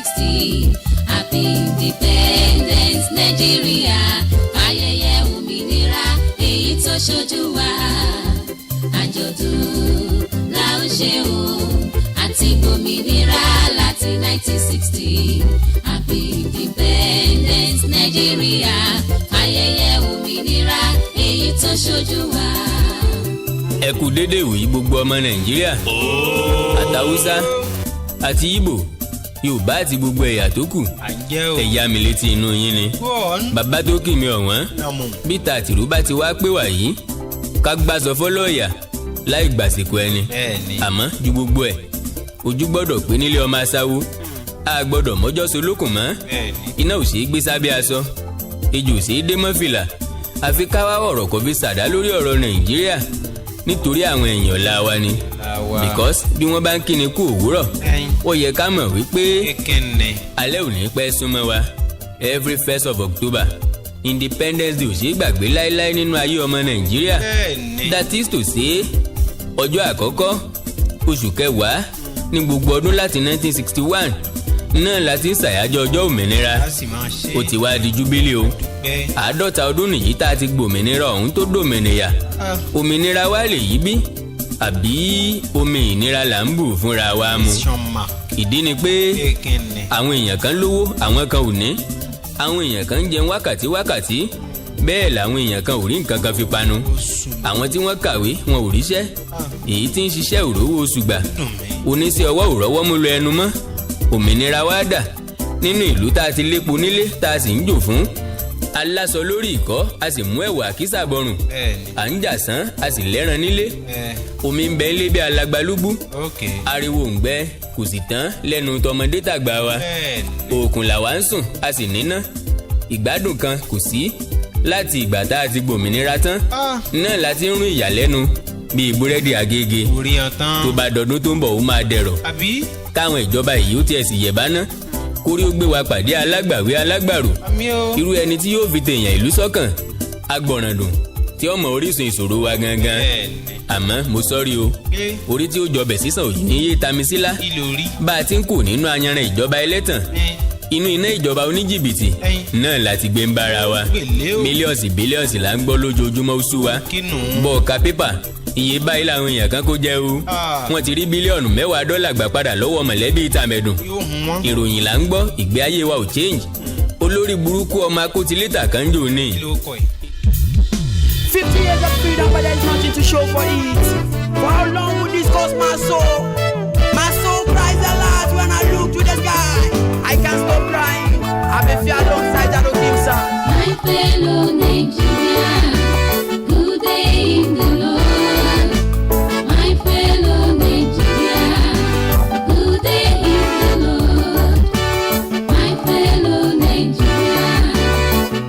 1960 happy independence Nàìjíríà ayẹyẹ òmìnira èyí tó ṣojú wa àjọ̀dún la ó ṣe o àti gbòmìnira láti 1960 happy independence Nàìjíríà ayẹyẹ òmìnira èyí tó ṣojú wa. Ẹ kú dédé ìwòyí gbogbo ọmọ Nàìjíríà àtàwùsá àti Ìgbò Yorùbá àti gbogbo ẹ̀yà tó kù ẹ̀yà mi létí inú yín ni bàbá tó kì mí ọ̀wọ́n bí tàtìrú bá ti wá pé wà yìí ká gbàsọ fọlọ́ọ̀yà láì gbàsìkò ẹni àmọ́ ju gbogbo ẹ̀ ojú gbọ́dọ̀ pé nílé ọmọ aṣáwó a gbọ́dọ̀ mọ́jọ́ solókùn mọ́ iná ò ṣeé gbé sábẹ́ aṣọ ejò ò ṣeé dé mọ́ fìlà àfi ká wá ọ̀rọ̀ kò fi ṣàdá lórí ọ̀rọ̀ Nàìjíríà nítorí àwọn èèyàn ọ̀la wa ni because bí wọ́n bá ń kíni kú òwúrọ̀ ó yẹ ká mọ̀ wípé alẹ́ ò ní pẹ́ súnmọ́ wa every 1st of October Independence Day ò ṣeé gbàgbé láéláé nínú ayé ọmọ Nàìjíríà that is to say ọjọ́ àkọ́kọ́ oṣù kẹwàá ní gbogbo ọdún láti 1961 náà láti ń ṣàyájọ́ ọjọ́ òmìnira ó ti wá di júbílì o 50 ọdún nìyí tá a ti gbòmìnira ọ̀hún tó dòmìnira òmìnira wa lè yí bí àbí omi ìnira là ń bù fúnra wa mu ìdí ni pé àwọn èèyàn kan lówó àwọn kan ò ní àwọn èèyàn kan ń jẹun wákàtí bẹ́ẹ̀ làwọn èèyàn kan ò rí nǹkan kan fi panu àwọn tí wọ́n kàwé wọn ò ríṣẹ́ èyí tí ń ṣiṣẹ́ ò rówó oṣù gbà oníṣẹ́ ọwọ́ ò rọ́wọ́ mú lọ ẹnu mọ́ òmìnira wa dà nínú ìlú tá a ti lépo nílé tá a sì ń jò fún aláṣọ lórí ìkọ́ a sì mú ẹ̀wà àkísà bọrùn à ń jà sán a sì lẹ́ran nílé omi ń bẹ nílé bí alagbalúgbú ariwo ń gbẹ kò sì tán lẹ́nu tọmọdé tàgbà wa òkun làwa ń sùn a sì níná ìgbádùn kan kò sí láti ìgbà tá a ti gbòmìnira tán náà láti ń rún ìyàlẹ́nu bíi búrẹ́dì Agége tó bá dọdún tó ń bọ̀ ó máa dẹ̀rọ̀ káwọn ìjọba yìí ó tiẹ̀ sì yẹ̀bá ná kórí ó gbé wa pàdé alágbàwé alágbàrò irú ẹni tí yóò fi tèèyàn ìlú sọ́kàn agbọ̀ràndùn tí ọmọ orísun ìṣòro wa gangan àmọ́ mo sọ́rí o orí tí ó jọbẹ̀ sísàn òyìn ní yé Tamisílá bá a ti ń kù nínú ayanran ìjọba ẹlẹ́tàn inú iná ìjọba oníjìbìtì náà láti gbé ń bára wa bílíọ̀nsì là ń gbọ́ lójoojúmọ́ oṣù wa bọ́ọ̀ka pépà iye báyìí làwọn èèyàn kan kó jẹ́ o wọ́n ti rí bílíọ̀nù $10 gbà padà lọ́wọ́ mọ̀lẹ́bí tàmẹ̀dùn ìròyìn là ń gbọ́ ìgbé ayé wa ò change olórí burúkú ọmọ akótilétà kan jò ní. 50 years of freedom but there's nothing to show for it. For how long would this cost my soul? My soul cries a lot when I look to the sky. I can't stop crying. I'm a fear alongside Jado Kimsa. My fellow Nigeria, good day in the Lord. My fellow Nigeria, good day in the Lord. My fellow Nigeria,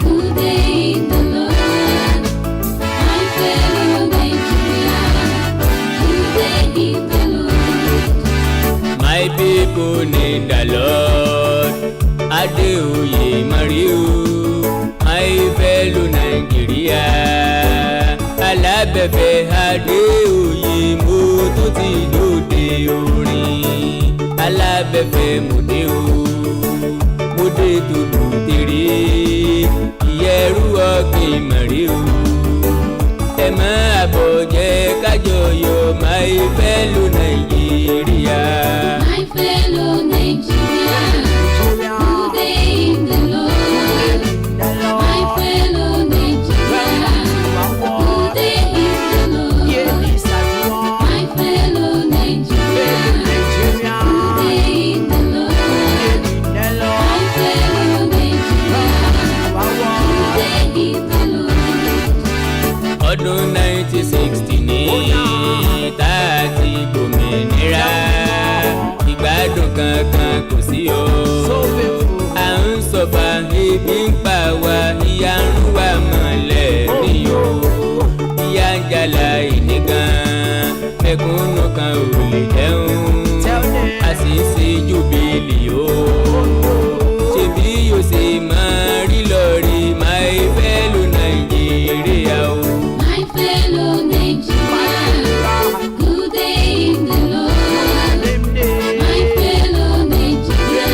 good day in the Lord. My fellow Nigeria, good day in the Lord. My people need the Lord. Adéoyè Mario, my fellow Nigeria. Alábẹ̀fẹ̀ Adéoyè mo tó ti lóde orin. Alábẹ̀fẹ̀ mo dé o, mo dé tòdò tèrè. Ìyẹ̀rú ọ̀gbìn Mario. Ẹ máa bọ̀ jẹ́ kájọyọ̀ my fellow Nigeria. My fellow Nigeria, good day in the Lord. My fellow Nigeria, good day in the Lord. My fellow Nigeria, good day in the Lord. My fellow Nigeria, good day in the Lord. Ọdún 1960 ní tá a ti gbòmìnira ìgbádùn kankan kò sí o à ń sọ̀fà ebi ń pa wá ìyà ń wà mọ́lẹ̀ ní o ìyà ń jàlá ìnígan mẹ̀kúnnù kan ò lè jẹun a sì ń ṣe júbílì o ṣebí yóò ṣe máa rí lọ́ọ̀rì my fellow Nàìjíríà o. My fellow Nigeria, good day in the Lord. My fellow Nigeria,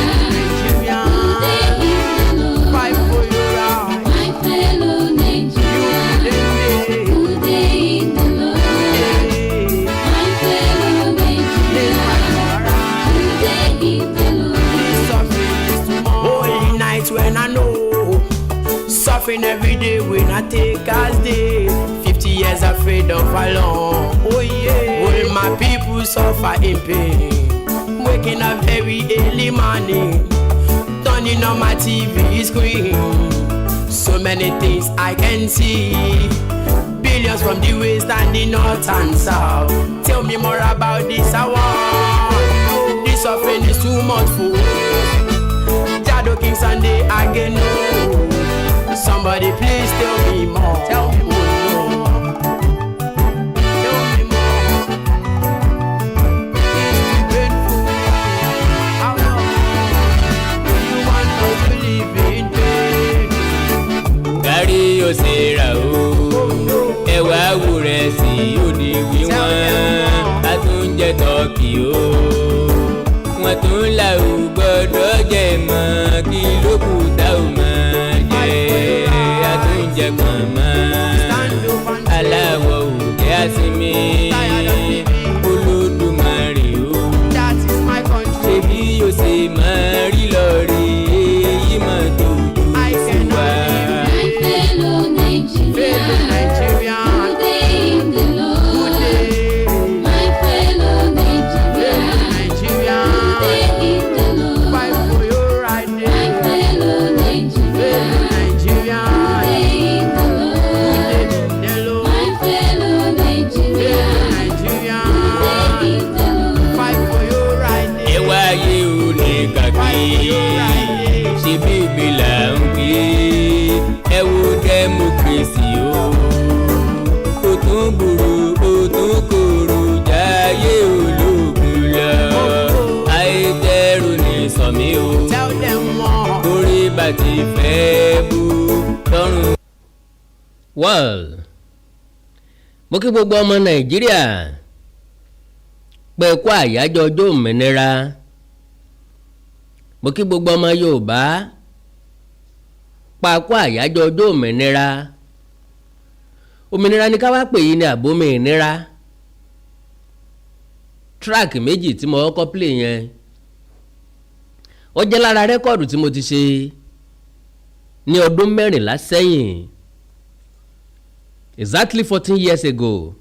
suffering every day when I take as day. 50 years afraid of alone. Oh yeah. All my people suffer in pain. Waking up very early morning, turning on my TV screen. So many things I can see. Billions from the west and the north and south. Tell me more about this I want. This suffering is too much for Jado King Sunday again. No. Somebody please tell me more. Tell me more. Tell me more. It's painful. How long do you want us to live in pain? Kárí ó ṣe ra o. Ẹwà wúrẹ̀ sí òde wíwọ́n. A tún jẹ tọ́kì o. Wọ́n tún là ó gbọ́dọ̀ jẹ mọ́. Kí ló kù tá ò máa jẹ? A tún jẹ pọ̀nmọ́. Aláwọ̀ òkè àsìmí. Olódùmarè o. Ṣebí yóò ṣe máa rí lọ rí èyí máa tó ojú sí wa. My fellow Nigeria, good day in the Lord. My fellow Nigeria, good day in the Lord. My fellow Nigeria, good day in the Lord. My fellow Nigeria, good day in the Lord. Ẹ wáyé o lè kàkí. Ṣé bíbí là ń gbé? Ẹ wo democracy o. Ó tún burú, ó tún korò jáyé ológun lọ. Ayédèrú ni sọ̀mí o. Tell them more. Orí bá ti fẹ́ bú lọ́rùn. Well, mo kí gbogbo ọmọ Nàìjíríà pé kú àyájọ́ ọjọ́ òmìnira. Mo kí gbogbo ọmọ Yorùbá pa kú àyájọ́ ọjọ́ òmìnira. Òmìnira ni ká wá pè yí ní àbómìnira. Track méjì tí mo kọ́kọ́ play yẹn ó jẹ́ lára rẹ́kọ̀dù tí mo ti ṣe ní ọdún 14 sẹ́yìn, exactly 14 years ago.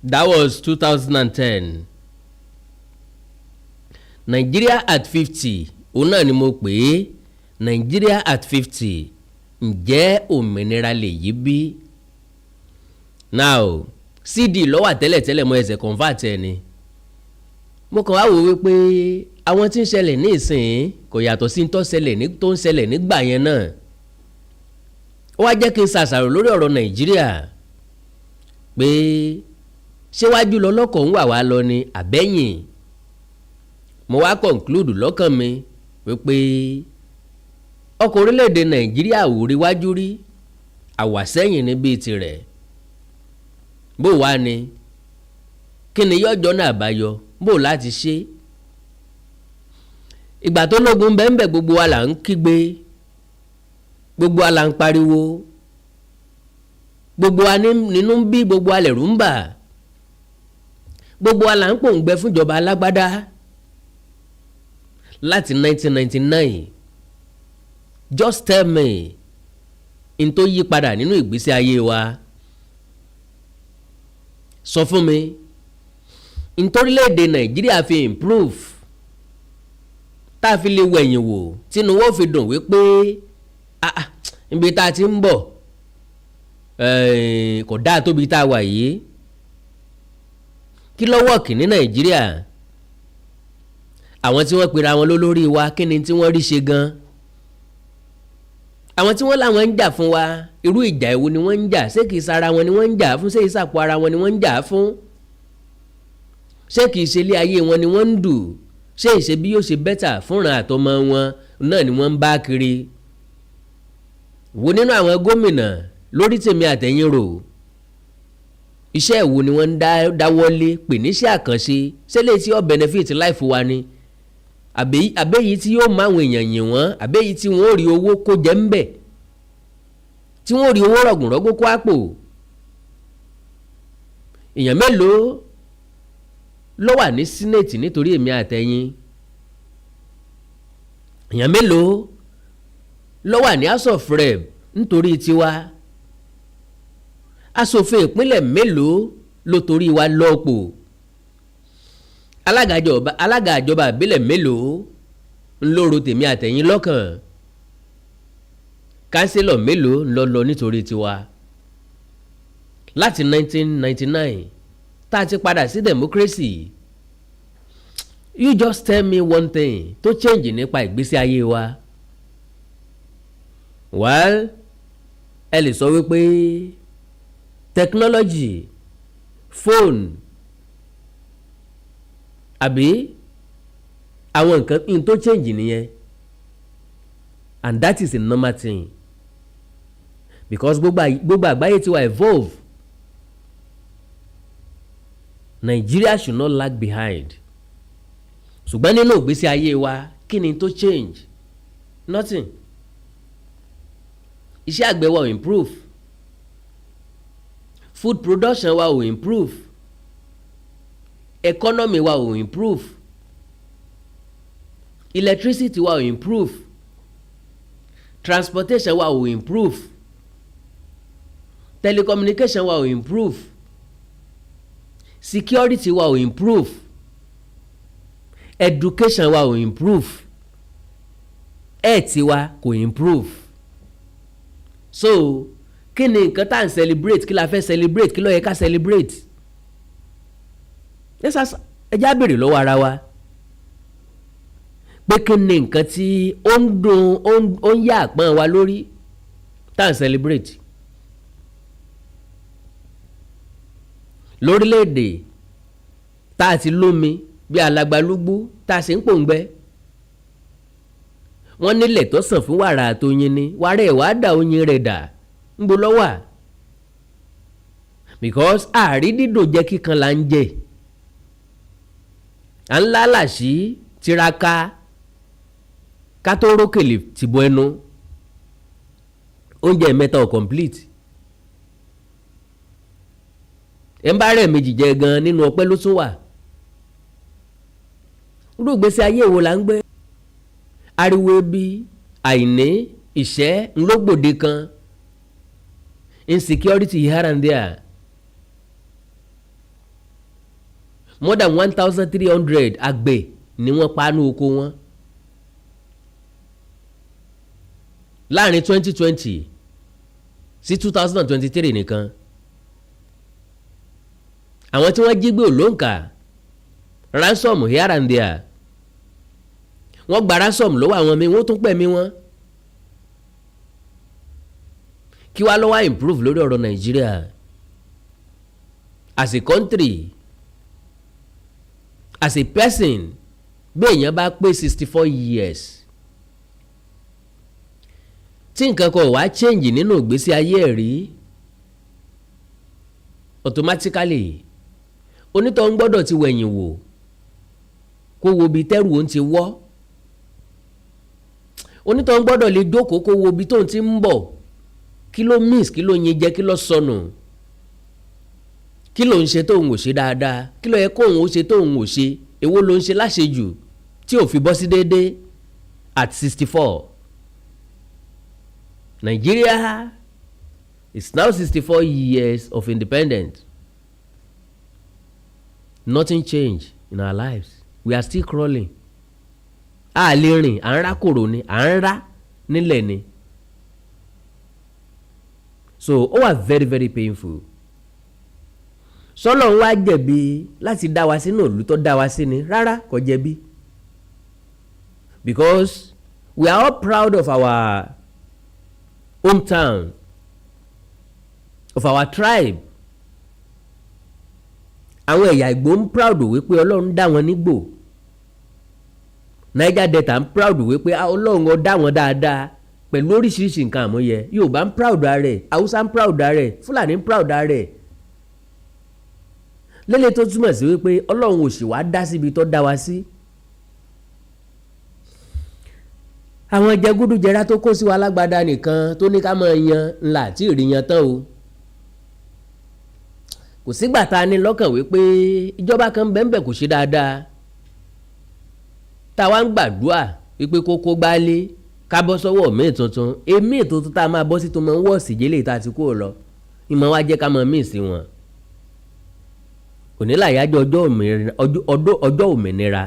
That was 2010. Nigeria at 50 òun náà ni mo pè é. Nigeria at 50 ǹjẹ́ òmìnira lè yí bí? Now CD ló wà tẹ́lẹ̀tẹ́lẹ̀ mo ẹsẹ̀ convert ẹ̀ ni. Mo kàn wá wò wípé àwọn tí ń ṣẹlẹ̀ ní ìsìn kò yàtọ̀ sí tó ń ṣẹlẹ̀ nígbà yẹn náà. Ó wá jẹ́ kí n ṣàṣàrò lórí ọ̀rọ̀ Nàìjíríà pé ṣé wájú lọ lọ́kọ̀ ń wà wá lọ ni àbẹ́yìn. Mo wá conclude lọ́kàn mi wípé ọkọ̀ orílẹ̀-èdè Nàìjíríà ò rí wájú rí, àwàsẹ́yìn ní bíi tirẹ̀. Bó wá ni kí ni yọjọ́ náà àbáyọ bó láti ṣe? Ìgbà tó lógun bẹ́ẹ̀ gbogbo wa là ń kígbe, gbogbo wa là ń pariwo, gbogbo wa nínú ń bí, gbogbo wa lẹ̀rù ń bà, gbogbo wa là ń pòǹgbẹ fúnjọba alágbádá láti 1999. Just tell me n tó yí padà nínú ìgbésí ayé wa. Sọ fún mi n torílẹ̀-èdè Nàìjíríà fi improve tá a fi lè wẹ̀yìn wò tínú wọ́n fi dùn wípé ibi tá a ti ń bọ̀ kò dáa tóbi tá a wà yìí. Kí ló wọ̀kì ní Nàìjíríà? Àwọn tí wọ́n pera wọn lólórí wa kí ni tí wọ́n rí ṣe gan? Àwọn tí wọ́n láwọn ń jà fún wa irú ìjà èwo ni wọ́n ń jà? Ṣé kìí sara wọn ni wọ́n ń jà fún? Ṣé ìsàpò ara wọn ni wọ́n ń jà fún? Ṣé kìí ṣe ilé ayé wọn ni wọ́n ń dù? Ṣé ìṣe bí yóò ṣe bẹ́tà fúnra àtọmọ wọn náà ni wọ́n ń bá kiri? Wo nínú àwọn gómìnà lórí tèmi àtẹ̀yìn rò iṣẹ́ ìwo ni wọ́n ń dáwọ́lé pè níṣẹ́ àkànṣe? Ṣé lè tí ó benefit life wa ni? Àbẹ́yìí tí yóò máa àwọn èèyàn yìn wọ́n, àbẹ́yìí tí wọ́n ó rí owó kó jẹ́ ń bẹ̀, tí wọ́n ó rí owó rọ̀gùnrọ̀gùn kó àpò. Èèyàn mélòó ló wà ní Senate nítorí èmi àtẹ̀yìn? Èèyàn mélòó ló wà ní House of Rep nítorí tiwa aṣòfin ìpínlẹ̀ mélòó ló torí wa lọ́pọ̀ alága ìjọba ìbílẹ̀ mélòó ló ro tèmi àtẹ̀yìn lọ́kàn kánsílọ̀ mélòó lọ nítorí tiwa láti 1999 tá a ti padà sí democracy. You just tell me one thing tó change nípa ìgbésí ayé wa. Well, ẹ lè sọ wípé technology phone àbí àwọn nǹkan tó change nìyẹn, and that is a normal thing because gbogbo àgbáyé ti wà evolve. Nigeria should not lag behind. Ṣùgbọ́n nínú ìgbésí ayé wa kí ni tó change? Nothing. Iṣẹ́ àgbẹ̀ wa ò improve, food production wa ò improve, economy wa ò improve, electricity wa ò improve, transportation wa ò improve, telecommunication wa ò improve, security wa ò improve, education wa ò improve, health wa kò improve. So kí ni nǹkan tá à ń celebrate, kí la fẹ́ celebrate, kí ló yẹ ká celebrate? ẹ já béèrè lọ́wọ́ ara wa pé kí ni nǹkan tí ó ń dùn ó ń yá àpọ́n wa lórí tá à ń celebrate lórílẹ̀‐èdè tá a ti lómi bí alagbalúgbú tá a sì ń pòǹgbẹ. Wọ́n nílẹ̀ tó sàn fún wàrà àtòyin ni wàrà ẹ̀ wá dà oyin rẹ̀ dà ń bo lọ́wà because àrídìdò jẹ́ kíkan là ń jẹ à ń lálàsí tiraka ká tó rókèlè tìbọ ẹnu oúnjẹ mẹ́ta ò complete ẹ̀ ń bá rẹ̀ méjì jẹ gan nínú ọpẹ́ ló tún wà. Irú ìgbésí ayé wo là ń gbé? Ariwo ebi, àìní, ìṣẹ́ ńlọgbòde kan, insecurity here and there. More than 1,300 àgbẹ̀ ni wọ́n pa ní oko wọn. Láàrin 2020 sí 2023 nìkan. Àwọn tí wọ́n jí gbé ò lóǹkà, ransom here and there. Wọ́n gba ransom lọ́wọ́ àwọn mi, wọ́n tún pẹ̀mí wọn. Kí wá ló wá improve lórí ọ̀rọ̀ Nàìjíríà? As a country, as a person, bí èèyàn bá pé 64 years tí nǹkan kan wá change nínú ìgbésí ayé ẹ̀ rí, automatically onítọ̀hún gbọ́dọ̀ ti wẹ̀yìn wò kó wo bí tẹ́rù òun ti wọ́. Onítọ̀hún gbọ́dọ̀ lè jókòó kó wo bí tóun ti ń bọ̀, kí ló miss, kí ló yin jẹ, kí ló sọnù, kí ló ń ṣe tóun ò ṣe dáadáa, kí ló yẹ kóun ó ṣe tóun ò ṣe, èwo ló ń ṣe láṣejù tí ò fi bọ́ sí déédéé at 64. Nigeria is now 64 years of independence. Nothing changed in our lives. We are still crawling. A lè rìn, à ń rá kòrò ni, à ń rá nílẹ̀ ni. So ó wà very very painful. Sọ́lọ́run wá jẹ̀bi láti dá wa sínú ìlú tó dá wa sí ni? Rárá, kò jẹ̀bi. Because we are all proud of our hometown, of our tribe. Àwọn ẹ̀yà Ìgbò ń proud wípé Ọlọ́run dá wọn nígbò. Niger Delta ń proud wípé Ọlọ́run ó dá wọn dáadáa pẹ̀lú oríṣiríṣi nǹkan àmúyẹ. Yorùbá ń proud rẹ̀, Haúsá ń proud rẹ̀, Fúlàní ń proud rẹ̀. Lélẹ̀ tó túmọ̀ sí wípé Ọlọ́run ò sì wá dá síbi tó dá wa sí. Àwọn jẹgúdújẹrá tó kó sí wa lágbádá nìkan tó ní ká máa yan ńlá tí ì rí yan tán o. Kò sígbà tá a ní lọ́kàn wípé ìjọba kan bẹ́ẹ̀ kò ṣe dáadáa. Táwa ń gbàdúrà wípé kó kó gbálé ká bọ́ sọ́wọ́ míì tuntun èmi tuntun tá a máa bọ́ sí tó máa ń wọ̀ sí jẹ́lẹ̀ tá a ti kúrò lọ ìmọ̀ wa jẹ́ ká máa míì sí wọn. òní làyájọ́ ọjọ́ òmìnira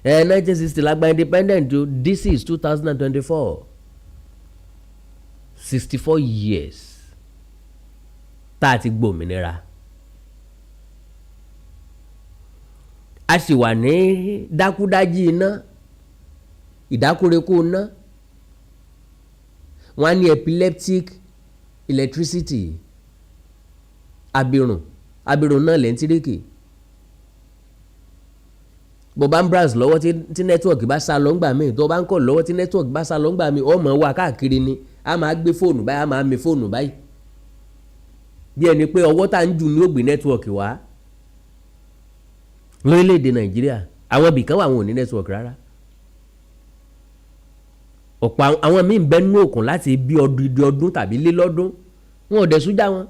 1960 la gba independent o this is 2024 64 years tá a ti gbòmìnira. a sì wà ní dákúdájí iná ìdákúrekú iná wọ́n á ní epileptic electricity abirùn náà lẹ́ńtíríkì bó bá ń browse lọ́wọ́ tí nẹ́tíwọ̀kì bá sá lọ ńgbà míì tó bá ń kọ̀ lọ́wọ́ tí nẹ́tíwọ̀kì bá sá lọ ńgbà míì ó máa wá káàkiri ni a máa gbé fóònù báyìí a máa mi fóònù báyìí bí ẹni pé ọwọ́ tá ń jù ní ó gbé nẹ́tíwọ̀kì wá lórílẹ̀‐èdè nàìjíríà àwọn ibìkan wà wọn ò ní nẹ́tíwọ̀kì rárá ọ̀pọ̀ àwọn míì ń bẹ nínú òkun láti bí ọdún tàbí lé lọ́dún wọn ò dẹ̀ sújà wọn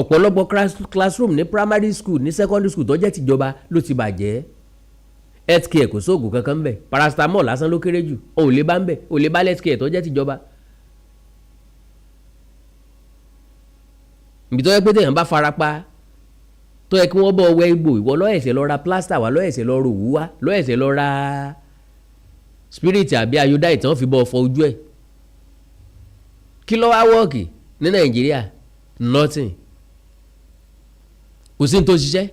ọ̀pọ̀lọpọ̀ classroom ní primary school ní secondary school tó jẹ́ tìjọba ló ti bàjẹ́ health care kò sóògùn kankan ńbẹ̀ paracetamol lásán ló kéré jù o ò lè bá ńbẹ̀ o lè bá health care tó jẹ́ tìjọba. ibi tó yẹ pé téèyàn bá fara pa tó yẹ kí wọ́n bọ̀ wẹ igbó ìwọ lọ́ ẹ̀sẹ̀ lọ ra plaster wá lọ́ ẹ̀sẹ̀ lọ rò wú wá lọ́ ẹ̀sẹ̀ lọ ra spirit àbí iodine tí wọ́n fi bọ́ fọ ojú ẹ̀ kí ló wá wọ́ọ̀kì ní nàìjíríà nothing kò sí ní tó ṣiṣẹ́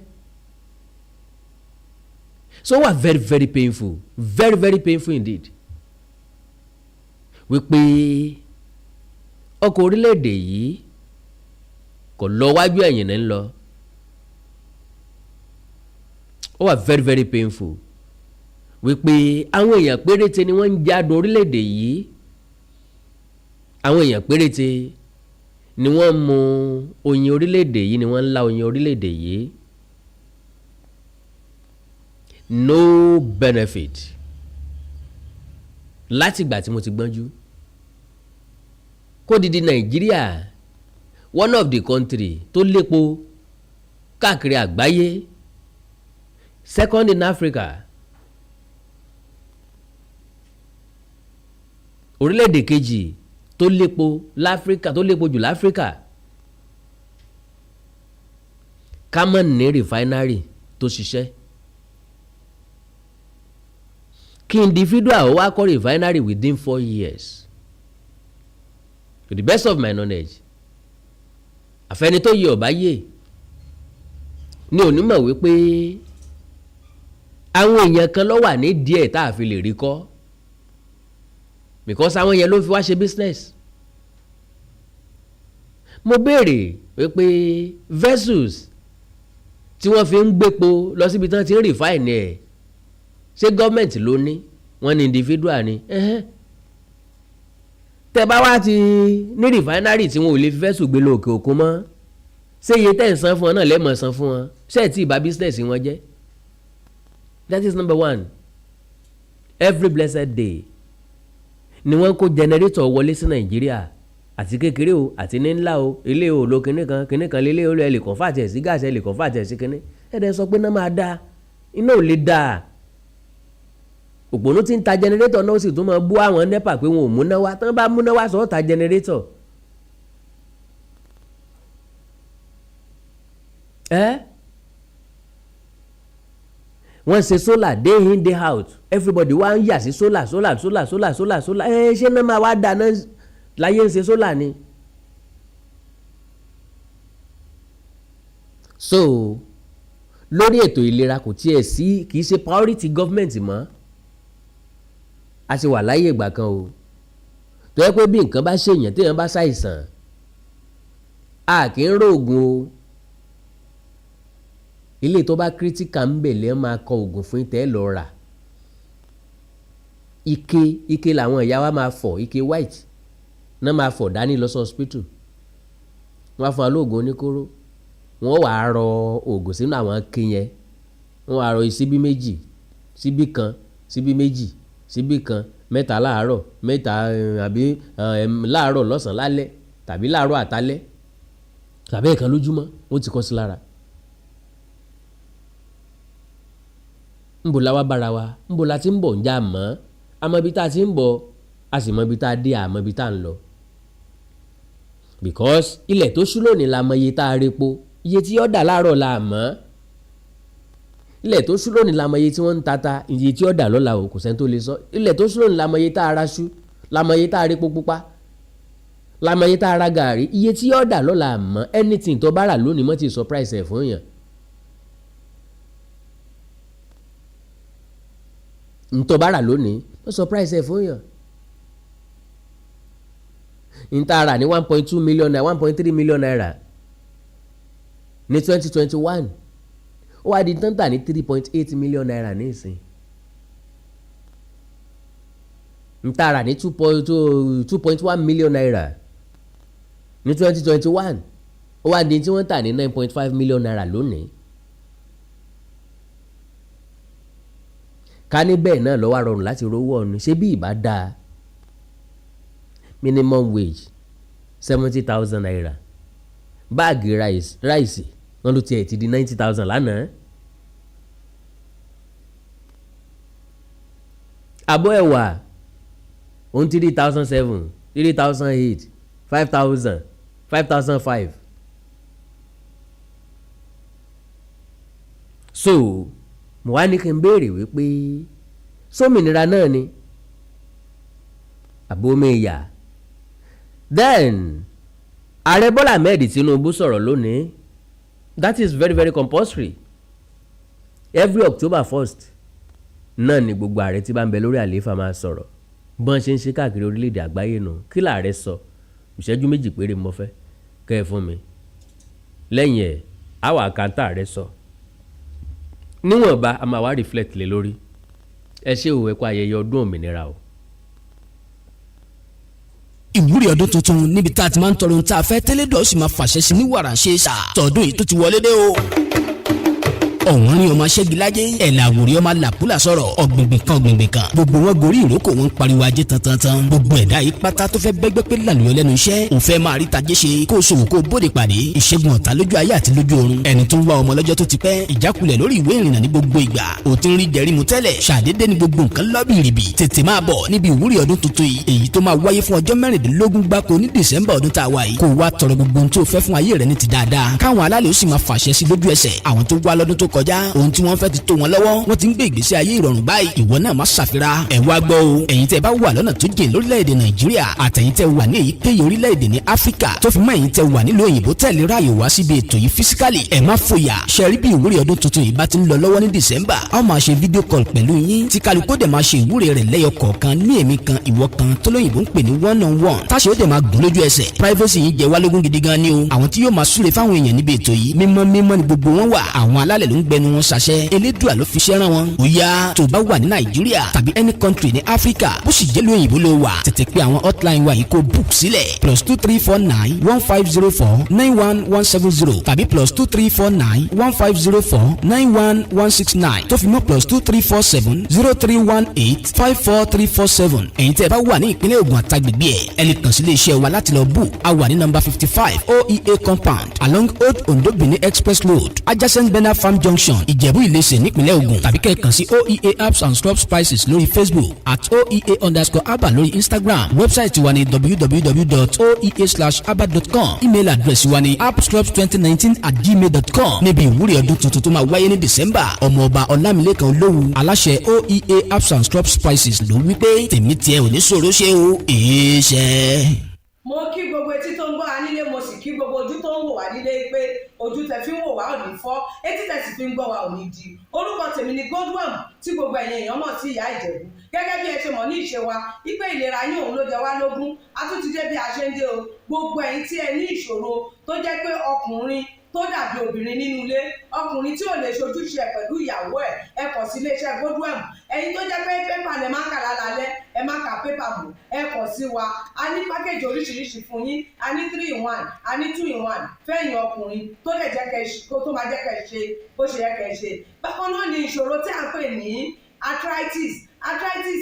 so wà very very painful very very painful indeed wípé ọkọ̀ orílẹ̀-èdè yìí kò lọ wájú ẹ̀yìn ní lọ ó wà very very painful wípé àwọn èèyàn péréte ni wọ́n ń jádùn orílẹ̀-èdè yìí àwọn èèyàn péréte ni wọ́n mu oyin orílẹ̀-èdè yìí ni wọ́n ń la oyin orílẹ̀-èdè yìí no benefit láti ìgbà tí mo ti gbọ́njú kó didi nàìjíríà one of the country tó lépo káàkiri àgbáyé second in Africa orílẹ̀-èdè kejì tó lépo láfíríkà tó lépo jù láfíríkà ká mọ̀ ní rìfáínárì tó ṣiṣẹ́ kí individual wá kọ́ rìfáínárì within 4 years to the best of my knowledge àfẹni tó yẹ ọ̀bá yé ní onímọ̀ wípé àwọn èèyàn kan ló wà ní díẹ̀ tá a fi lè rí kọ́ because àwọn yẹn ló fi wá ṣe business mo béèrè wípé vessels tí wọ́n fi ń gbépo lọ síbi tí wọ́n ti ń refine ẹ̀ ṣé gọ́ọ̀mẹ̀ntì ló ní wọ́n ní individual ni tẹ́ bá wá ti ní refinery tí wọn ò lè fi vessel gbé lọ òkè òkun mọ́ ṣé iye tẹ́ ń san fún wọn náà lẹ́mọ̀ san fún wọn ṣé ẹ̀ tí ì bà business wọn jẹ́ that is number one every blessed day ni wọ́n kó jẹnẹrétọ̀ wọlé sí nàìjíríà àti kékeré o àti ní ńlá o ilé o lo kinní kan lélẹ́ o lè convert ẹ̀ sí gáàsì ẹ̀ lè convert ẹ̀ sí kinní ẹ̀dẹ̀ sọ pé náà máa dáa iná ò lè dáa òpònú tí ń ta jẹnẹrétọ̀ náà ó sì tún máa bú àwọn nẹ́pà pé wọn ò múná wá tán bá múná wá sọ́ọ́ ta jẹnẹrétọ̀ wọ́n ṣe solar day in day out everybody wá ń yà sí solar ṣé náà máa wá dáná láyé ń ṣe solar ni. so lórí ètò ìlera kò tiẹ̀ sí kì í ṣe priority government mọ́ a ti wà láyé ìgbà kan o tó yẹ pé bí nǹkan bá ṣèyàn téèyàn bá ṣàìsàn a kì í rògùn o ilé tó bá kírítíkà ń bẹ̀ lẹ́ máa kọ oògùn fún ìtẹ́ lọ rà ike làwọn ìyá wa máa fọ̀ ike white náà máa fọ̀ dání lọ sí hospital wọ́n á fún wa lóògùn oníkóró wọ́n wàá rọ oògùn sínú àwọn ike yẹn wọ́n wàá rọ síbí méjì síbí kan síbí méjì síbí kan mẹ́ta láàárọ̀ mẹ́ta àbí láàárọ̀ lọ́sàn-án lálẹ́ tàbí láàárọ̀ àtálẹ́ tàbí ẹ̀kan lójúmọ́ wọ́n ti kọ́ sí lára. ńbo la wá bára wa ńbo la ti ń bọ̀ ǹjẹ́ àmọ́ àmọ́ ibi tá a ti ń bọ̀ a sì mọ ibi tá a dé àmọ́ ibi tá a ń lọ because ilẹ̀ tó ṣú lónìí la mọ iye tá a repo iye tí yóò dà láàárọ̀ la mọ̀ ilẹ̀ tó ṣú lónìí la mọ iye tí wọ́n ń tata iye tí yóò dà lọ́la o kò sẹ́ni tó lè sọ ilẹ̀ tó ṣú lónìí la mọ iye tá a ra ṣú la mọ iye tá a repo pupa la mọ iye tá a ra gàrí iye tí yóò dà lọ́la mọ̀ anything tó bá rà lónìí mọ́ ti surprise ẹ̀ fún yàn. ntọ́ bá rà lónìí mọ́ surprise ẹ̀ fún yàn. nta rà ní 1.2 million naira 1.3 million naira ní 2021 ó wá di tán tà ní 3.8 million naira ní ìsìn. nta rà ní 2.1 million naira ní 2021 ó wá di tí wọ́n tà ní 9.5 million naira lónìí. ká ní bẹ́ẹ̀ náà ló wá rọrùn láti rówó ọ̀nù ṣé bí ìbá dáa minimum wage 70,000 naira báàgì ráìsì wọn ló tiẹ̀ ti di 90,000 lánàá. abọ́ ẹ̀wà òun 3,007 3,008 5,000 5,005. so mo wá ní kí n béèrè wípé sómìnira náà ni àbómẹ́yà. Then ààrẹ Bọ́lá Ahmed Tinubu sọ̀rọ̀ lónìí that is very very compulsory every October 1st náà ni gbogbo ààrẹ tí bá ń bẹ lórí àlééfà máa sọ̀rọ̀ bọ́n ṣe ń ṣe káàkiri orílẹ̀-èdè àgbáyé nù kí làárẹ̀ sọ ìṣẹ́jú méjì péré mo fẹ́ kẹ́ ẹ fún mi lẹ́yìn ẹ̀ àwọn àkántà rẹ̀ sọ níwọ̀nba a máa wá reflect lé lórí ẹ ṣé o ẹ kú ayẹyẹ ọdún òmìnira o. ìwúrí ọdún tuntun níbi tá a ti máa ń tọrọ ohun tá a fẹ́ tẹ́lẹ̀ dọ̀ sì máa fàṣẹ sí ní wàrà ṣe sà tọdún yìí tó ti wọlé dé o. ọ̀wọ́n rí ọmọ aṣẹ́gilájẹ́ ẹ̀là àwòrí ọmọ làpúlà sọ̀rọ̀ ọ̀gbìngbìn kan gbogbo wọn gorí ìrókò wọn ń pariwo ajé tantan gbogbo ẹ̀dá yìí pátá tó fẹ́ bẹ́gbẹ́ pé làlùyọ lẹ́nu iṣẹ́ òun fẹ́ máa rí tajé ṣe kó o ṣòwò kó o bóde pàdé ìṣègùn ọ̀tá lójú ayé àti lójú ọ̀run ẹni tó ń wá ọmọ lọ́jọ́ tó ti pẹ́ ìjákulẹ̀ lórí ìwé ìrìnnà ní gbogbo ìgbà ò ti ń rí jẹrí mu tẹ́lẹ̀ ṣàdédé ní gbogbo nǹkan lọ́bìrìbì tètè máa bọ̀ níbi ìwúrí ọdún tuntun yìí èyí tó máa wáyé fún ọjọ́ mẹ́rìndínlógún gbáko ní December ọdún tá a wà yìí kó o wá tọrọ gbogbo ohun tó fẹ́ fún ayé rẹ ní ti dáadáa káwọn alálẹ̀ ó sì máa fàṣẹ sí lójú ẹsẹ̀ àwọn tó wá lọ́dún tó kọjá ohun tí wọ́n fẹ́ ti tó wọn lọ́wọ́ wọ́n ti ń gbé ìgbésí ayé ìrọ̀rùn báyìí ìwọ náà má ṣàfira ẹ̀ wá gbọ́ o ẹ̀yin tẹ́ bá wà lọ́nà tó jìn lórílẹ̀‐èdè Nàìjíríà àtẹ̀yin tẹ́ wà ní èyíkéyìí orílẹ̀‐èdè ní Áfíríkà tó fi mọ́ ẹ̀yin tẹ́ wà nílùú òyìnbó tẹ̀lé ráàyè wá síbi ètò yìí físíkàlì ẹ̀ má fòyà ṣẹ́rí bí ìwúrí ọdún tuntun yìí bá ti ń lọ lọ́wọ́ ní December a ó máa ṣe fídíò kọ́l pẹ̀lú yín tí kálukú dẹ̀ máa ṣe ìwúrí rẹ̀ lẹ́yọ kọ̀ọ̀kan ní èmi kan ìwọ kan tó lóyìnbó ń pè ní one-on-one táṣe ó dẹ̀ máa gùn lójú ẹsẹ̀ privacy yìí jẹ́ wá lógún gidi gan ni o àwọn tí yóò máa súre fáwọn èèyàn níbi ètò yìí mímọ́ ni gbogbo wọn wà àwọn alálẹ̀ ló ń gbẹnu wọn ṣàṣẹ elédùà ló fi ṣẹ́ràn wọn ó yá tó bá wà ní Nàìjíríà tàbí any country ní Áfíríkà bó sì jẹ́ lóyìnbó ló wà tètè pé àwọn hotline wa yìí kó book sílẹ̀ +23491509170 tàbí +2349150491169 tó fi mọ́ +2347031854347 ẹ̀yin tẹ́ ẹ bá wà ní ìpínlẹ̀ Ògùn àtàgbègbè ẹ̀ lè kàn sí iléeṣẹ́ wa láti lọ book a wà ní number 55 OEA compound along Old Ondo Benin Express Road adjacent Bena Farm Junction Ìjẹ̀bú Ìlẹsẹ̀ nípínlẹ̀ Ògùn tàbí kẹ́ ẹ kàn sí OEA Herbs and Scrub Spices lórí Facebook @OEA_Abba lórí Instagram wẹ́bsáìtì wa ní www.oea/abba.com email address wa ní appscrubs2019@gmail.com níbi ìwúrí ọdún tuntun tó máa wáyé ní December ọmọọba Ọlámilékan Olówu aláṣẹ OEA Herbs and Scrub Spices ló wí pé tèmi tiẹ̀ ò ní ṣòro ṣe o èéṣẹ́. mo kí gbogbo etí tó ń gbọ́ wa nílé mo sì kí gbogbo ojú tó ń wò wá nílé pé ojú tẹ fi ń wò wá ò ní fọ́ etí tẹ sì fi ń gbọ́ wa ò ní di orúkọ tèmi ni Godwin tí gbogbo ẹ̀yin èèyàn mọ̀ sí ìyá Ìjẹ̀bú gẹ́gẹ́ bí ẹ ṣe mọ̀ ní ìṣe wa wípé ìlera yín òun ló jẹ wá lógún a tún ti dé bí a ṣe ń dé o gbogbo ẹ̀yin tí ẹ ní ìṣòro tó jẹ́ pé ọkùnrin tó dàbí obìnrin nínú ilé ọkùnrin tí ò lè ṣojúṣe ẹ̀ pẹ̀lú ìyàwó ẹ̀ kàn sí iléeṣẹ́ Godwin ẹ̀yin tó jẹ́ pé pépà lẹ máa kà lálẹ́ ẹ má ka pépà mọ́ ẹ kàn sí wa a ní pákéjì oríṣiríṣi fún yín a ní 3-in-1 a ní 2-in-1 fẹ́yìn ọkùnrin tó lè jẹ́ kẹ́ tó máa jẹ́ kẹ́ ṣe bó ṣe yẹ kẹ́ ṣe bákan náà ni ìṣòro tí a ń pè ní arthritis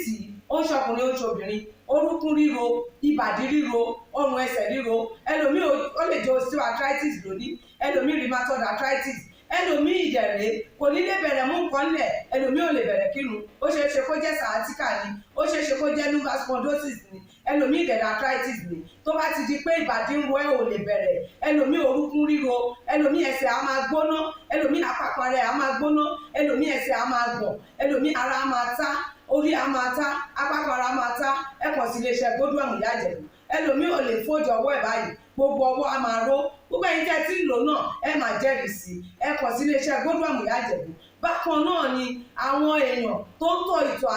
yìí ó ń ṣọkùnrin ó ń ṣobìnrin orúnkún ríro ìbàdí ríro ọrùn ẹsẹ̀ ríro ẹlòmíì ó lè jẹ́ osteoarthritis lónìí ẹlòmíì rheumatoid arthritis ẹlòmíì ìdẹ̀rẹ̀ kò ní lè bẹ̀rẹ̀ mú nǹkan lẹ̀ ẹlòmíì ò lè bẹ̀rẹ̀ kírun ó ṣeé ṣe kó jẹ́ sciatica ni ó ṣeé ṣe kó jẹ́ lumbar spondylosis ni ẹlòmíì ìdẹ̀rẹ̀ arthritis ni tó bá ti di pé ìbàdí ń ro ẹ̀ ò lè bẹ̀rẹ̀ ẹlòmíì orúkún ríro ẹlòmíì ẹsẹ̀ á máa gbóná ẹlòmíì àpapọ̀ rẹ̀ á máa gbóná ẹlòmíì ẹsẹ̀ á máa gbọ̀n ẹlòmíì ara á máa tá orí á máa tá àpapọ̀ ara á máa tá ẹ kàn sí iléeṣẹ́ Godwin Ìyá Ìjẹ̀bú ẹlòmíì ò lè fojú ọwọ́ ẹ̀ báyìí gbogbo ọwọ́ á máa ró gbogbo ẹ̀yin tẹ́ tí ń lò náà ẹ máa jẹ́rìí sí ẹ kàn sí iléeṣẹ́ Godwin Ìyá Ìjẹ̀bú bákan náà ni àwọn èèyàn tó ń tọ̀ ìtọ̀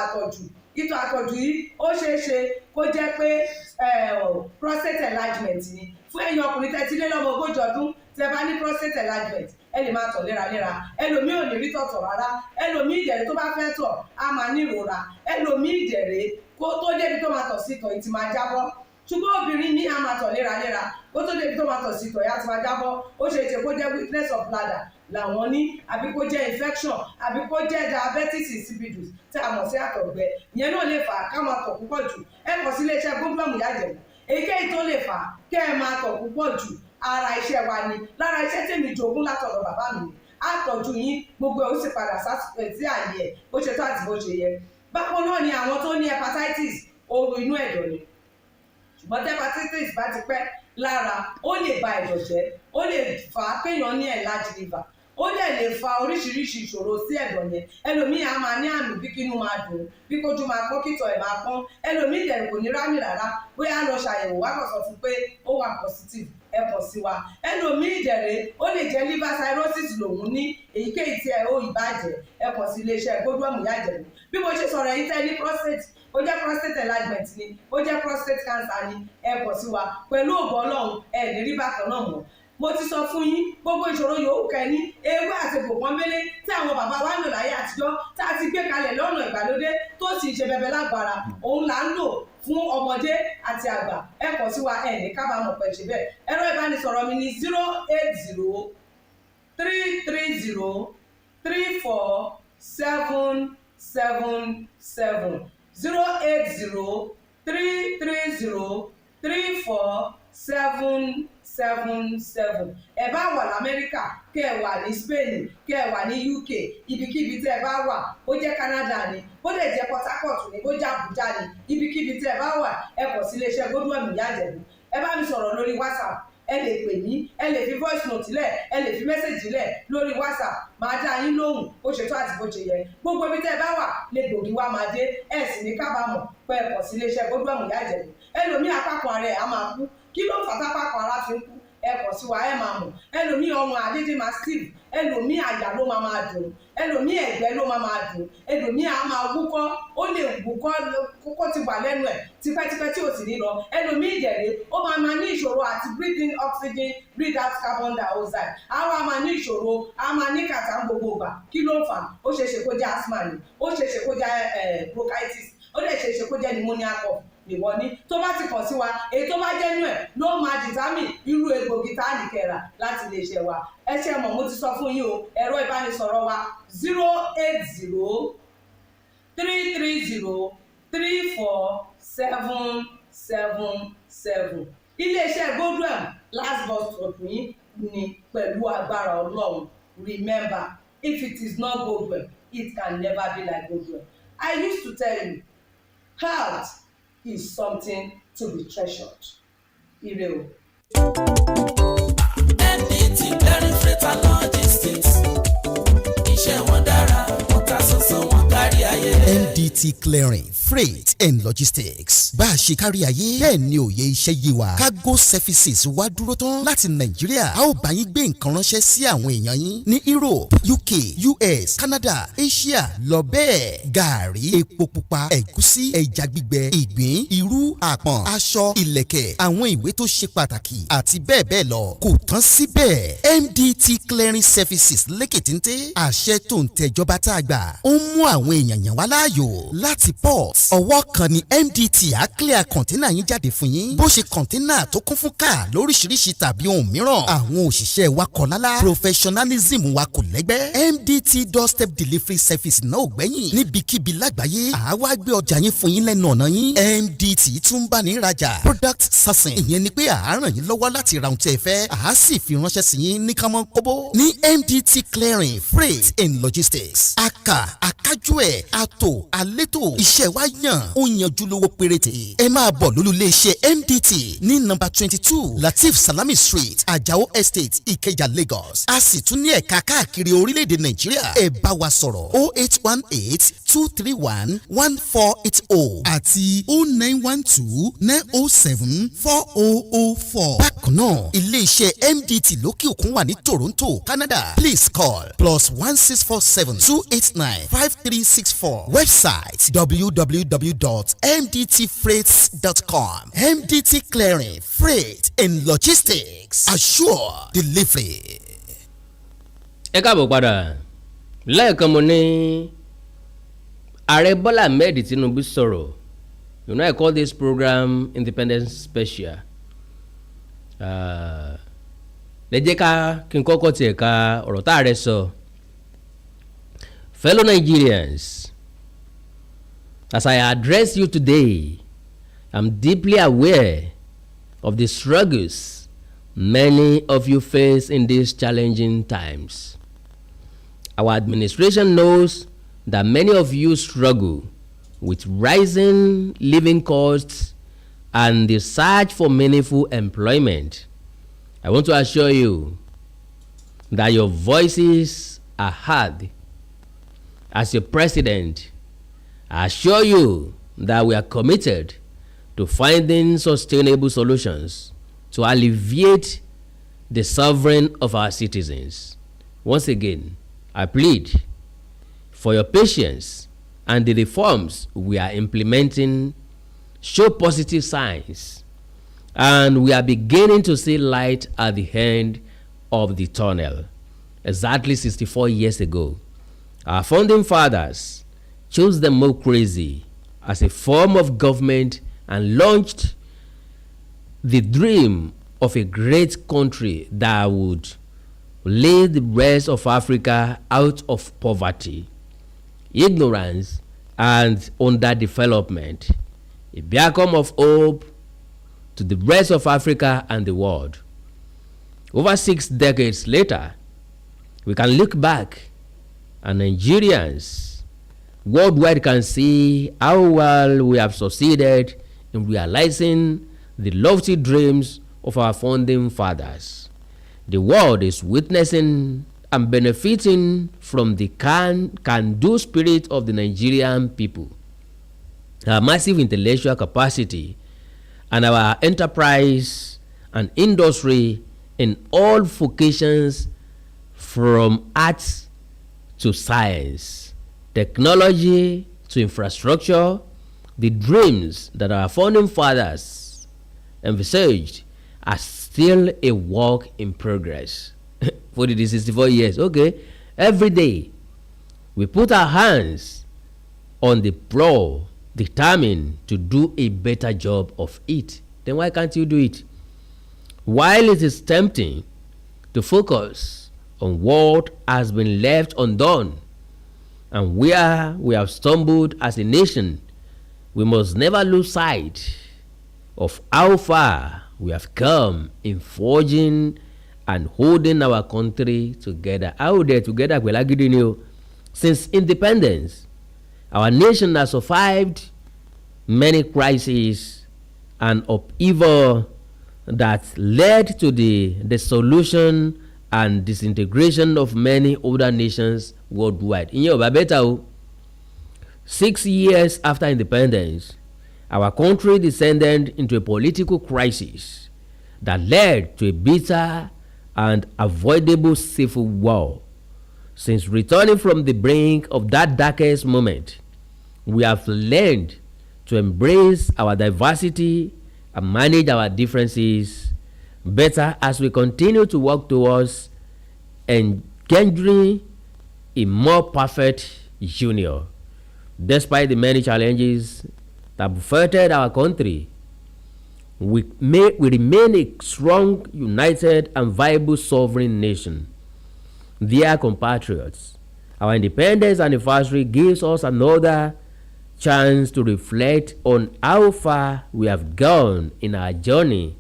àtọ̀jù yìí ó ṣeé ṣe kó jẹ́ pé prostate enlargement ni fún ẹ̀yin ọkùnrin tẹ́ ti lé lọ́mọ 40 ọdún tẹ́ bá ní prostate enlargement ẹ lè máa tọ̀ léraléra ẹlòmíì ò ní rí tọ̀tọ̀ rárá ẹlòmíì ìdẹ̀rẹ̀ tó bá fẹ́ tọ̀ á máa ní ìrora ẹlòmíì ìdẹ̀rẹ̀ kó tó débi tó máa tọ̀ sí tọ̀ ìtì máa jábọ́ ṣùgbọ́n obìnrin ní a máa tọ̀ léraléra kó tó débi tó máa tọ̀ sí tọ̀ ìyá ti máa jábọ́ ó ṣe é ṣe kó jẹ́ weakness of bladder làwọn ní àbí kó jẹ́ infection àbí kó jẹ́ diabetes insipidus tí a mọ̀ sí àtọ̀gbẹ ìyẹn náà lè fà á ká máa tọ̀ púpọ̀ jù ẹ kàn sí iléeṣẹ́ Godwin Ìyá Ìjẹ̀bú èyíkéyìí tó lè fà á kẹ́ ẹ máa tọ̀ púpọ̀ jù ara iṣẹ́ wa ni lára iṣẹ́ tèmi jogún látọ̀dọ̀ bàbá mi ni àtọ̀jú yín gbogbo ẹ̀ ó sì padà sí àyè ẹ̀ bó ṣe tó àti bó ṣe yẹ bákan náà ni àwọn tó ní hepatitis ooru inú ẹ̀dọ̀ ni ṣùgbọ́n tí hepatitis bá ti pẹ́ lára ó lè ba ẹ̀dọ̀ jẹ́ ó lè fà á kéèyàn ní enlarged liver ó dẹ̀ lè fa oríṣiríṣi ìṣòro sí ẹ̀dọ̀ yẹn ẹlòmíì á máa ní àmì bí kínú máa dùn bí kójú máa pọ́n kítọ̀ ẹ̀ máa pọ́n ẹlòmíì dẹ̀ kò ní rámì rárá bóyá lọ ṣàyẹ̀wò wá kàn sọ fún pé ó wà positive ẹ kàn sí wa ẹlòmíì ìdẹ̀rẹ̀ ó lè jẹ́ liver cirrhosis lòun ní èyíkéyìí tí ẹ ó ìbàjẹ́ ẹ kàn sí iléeṣẹ́ Godwin Ìyá Ìjẹ̀bú bí mo ṣe sọ̀rọ̀ ẹ̀yin tẹ́ ní prostate ó jẹ́ prostate enlargement ni ó jẹ́ prostate cancer ni ẹ kàn sí wa pẹ̀lú ògo Ọlọ́run ẹ ní rí bákan náà mọ́ mo ti sọ fún yín gbogbo ìṣòro yòówù kẹ́ni ewé àti gbòpọ́nbélé tí àwọn bàbá wa ń lò láyé àtijọ́ tá a ti gbé kalẹ̀ lọ́nà ìgbàlódé tó sì ṣe bẹbẹ lágbára òun là ń lò fún ọmọdé àti àgbà ẹ kàn sí wa ẹ ní kábàámọ̀ pẹ̀ ṣe bẹ́ẹ̀ ẹ̀rọ ìbánisọ̀rọ̀ mi ni 08033034777 08033034777 ẹ bá wà lamẹ́ríkà kẹ́ ẹ wà ní Spain kẹ́ ẹ wà ní UK ibikíbi tí ẹ bá wà ó jẹ́ Canada ni bó lè jẹ́ Port Harcourt ni bó jẹ́ Abuja ni ibikíbi tí ẹ bá wà ẹ kàn sí iléeṣẹ́ Godwin Ìyá Ìjẹ̀bú ẹ bá mi sọ̀rọ̀ lórí WhatsApp ẹ lè pè mí ẹ lè fi voice note lẹ̀ ẹ lè fi message lẹ̀ lórí WhatsApp máa dá yín lóhùn bó ṣe tó àti bó ṣe yẹ gbogbo ibi tẹ́ ẹ bá wà lè gbòógì wá máa dé ẹ sì ní kábàámọ̀ pé ẹ kàn sí iléeṣẹ́ Godwin Ìyá Ìjẹ̀bú ẹlòmíì apákan ara ẹ̀ á máa kú kí ló fà tápákan ara fi ń kú ẹ kàn sí wa ẹ máa mọ̀ ẹlòmíì ọrùn àdédé máa steve ẹlòmíì àyà ló máa dùn ẹlòmíì ẹ̀gbẹ́ ló máa dùn ẹlòmíì á máa wúkọ́ ó lè wúkọ́ kókó ti wà lẹ́nu ẹ̀ tipẹ́tipẹ́ tí ò sì ní lọ ẹlòmíì ìdẹ̀rẹ̀ ó máa ní ìṣòro àti breathe in oxygen breathe out carbon dioxide á wá máa ní ìṣòro á máa ní kàtà gbogbo ìgbà kí ló ń fà ó ṣeéṣe kó jẹ́ asthma ni ó ṣeéṣe kó jẹ́ bronchitis ó lè ṣeéṣe kó jẹ́ pneumonia cough ìwọ ní tó bá ti kàn sí wa èyí tó bá jẹ́ nú ẹ̀ ló máa determine irú egbògi tá a lè kẹ́ra láti lè ṣe wa ẹ ṣe mọ̀ mo ti sọ fún yín o ẹ̀rọ ìbánisọ̀rọ̀ wa 08033034777 iléeṣẹ́ Godwin last bus stop yín ni pẹ̀lú agbára Ọlọ́run remember if it is not Godwin it can never be like Godwin. I used to tell you health is something to be treasured. Ire o. NDT Clearing Freight and Logistics. Iṣẹ́ wọn dára, wọ́n ta sọ́sọ́ wọn kárí ayé. NDT Clearing Freight and Logistics. Bá a ṣe kárí ayé, bẹ́ẹ̀ ni òye iṣẹ́ yé wa. Cargo services wá dúró tán láti Nàìjíríà. A ó bá yín gbé nǹkan ránṣẹ́ sí àwọn èèyàn yín ní Europe, UK, US, Canada, Asia lọ bẹ́ẹ̀. Gààrí, epo pupa, ẹ̀gúsí, ẹja gbígbẹ, ìgbín, irú, àpọ̀n, aṣọ, ìlẹ̀kẹ̀, àwọn ìwé tó ṣe pàtàkì àti bẹ́ẹ̀ bẹ́ẹ̀ lọ. Kò tán síbẹ̀. MDT Clearing Services lékè téńté. Àṣẹ tó ń tẹjọba tá a gbà. Ó ń mú àwọn èèyàn yàn wá láàyò. láti port ọwọ́ kan ni MDT á clear kọ̀ńténà yín jáde fún yín bó ṣe kọ̀ńténà tó kún fún káà lóríṣiríṣi tàbí ohun mìíràn àwọn òṣìṣẹ́ wa kọ̀ lálá professionalism wa kò lẹ́gbẹ́ MDT doorstep delivery service náà ò gbẹ́yìn níbikíbi lágbàáyé àwa gbé ọjà yín fún yín lẹ́nu ọ̀nà yín MDT tún bá ní ìrajà product sourcing ìyẹn ni pé à ràn yín lọ́wọ́ láti ra ohun tí ẹ fẹ́ à sì fi ránṣẹ́ sí yín ní kánmọ́ kóbó ní MDT clearing freight and logistics akájú ẹ̀ àtò àlétò iṣẹ́ wa yàn ó yanjú lówó péréte ẹ máa bọ̀ lólulẹ̀ iṣẹ́ MDT ní nọ́mbà 22 Latif Salami Street Ajao Estate Ikeja Lagos a sì tún ní ẹ̀ka káàkiri orílẹ̀-èdè Nàìjíríà ẹ bá wa sọ̀rọ̀ 08182311480 àti 09129074004. bákan náà ilé-iṣẹ́ MDT lókè òkun wà ní Toronto Canada please call +16472895364 website www.mdtfreights.com. MDT Clearing Freight and Logistics assure delivery. ẹ káàbọ̀ padà lẹ́ẹ̀kan mo ní ààrẹ Bọ́lá Ahmed Tinubu sọ̀rọ̀ you know I call this program Independence Special lẹ́jẹ́ kí n kọ́kọ́ tiẹ̀ ka ọ̀rọ̀ tá a rẹ sọ. Fellow Nigerians, as I address you today, I'm deeply aware of the struggles many of you face in these challenging times. Our administration knows that many of you struggle with rising living costs and the search for meaningful employment. I want to assure you that your voices are heard. As your president, I assure you that we are committed to finding sustainable solutions to alleviate the suffering of our citizens. Once again, I plead for your patience, and the reforms we are implementing show positive signs, and we are beginning to see light at the end of the tunnel. Exactly 64 years ago, our founding fathers chose democracy as a form of government and launched the dream of a great country that would lead the rest of Africa out of poverty, ignorance, and underdevelopment, a beacon of hope to the rest of Africa and the world. Over 6 decades later, we can look back and Nigerians worldwide can see how well we have succeeded in realizing the lofty dreams of our founding fathers. The world is witnessing and benefiting from the can-do spirit of the Nigerian people, our massive intellectual capacity, and our enterprise and industry in all vocations from arts to science, technology to infrastructure. The dreams that our founding fathers envisaged are still a work in progress. For the 64 years, okay, every day we put our hands on the plow, determined to do a better job of it. Then why can't you do it? While it is tempting to focus on what has been left undone and where we have stumbled as a nation, we must never lose sight of how far we have come in forging and holding our country together. How they together? Since independence, our nation has survived many crises and upheaval that led to the dissolution and disintegration of many other nations worldwide. In your better, 6 years after independence, our country descended into a political crisis that led to a bitter and avoidable civil war. Since returning from the brink of that darkest moment, we have learned to embrace our diversity and manage our differences better as we continue to work towards engendering a more perfect union. Despite the many challenges that buffeted our country, we remain a strong, united, and viable sovereign nation. Dear compatriots, our independence anniversary gives us another chance to reflect on how far we have gone in our journey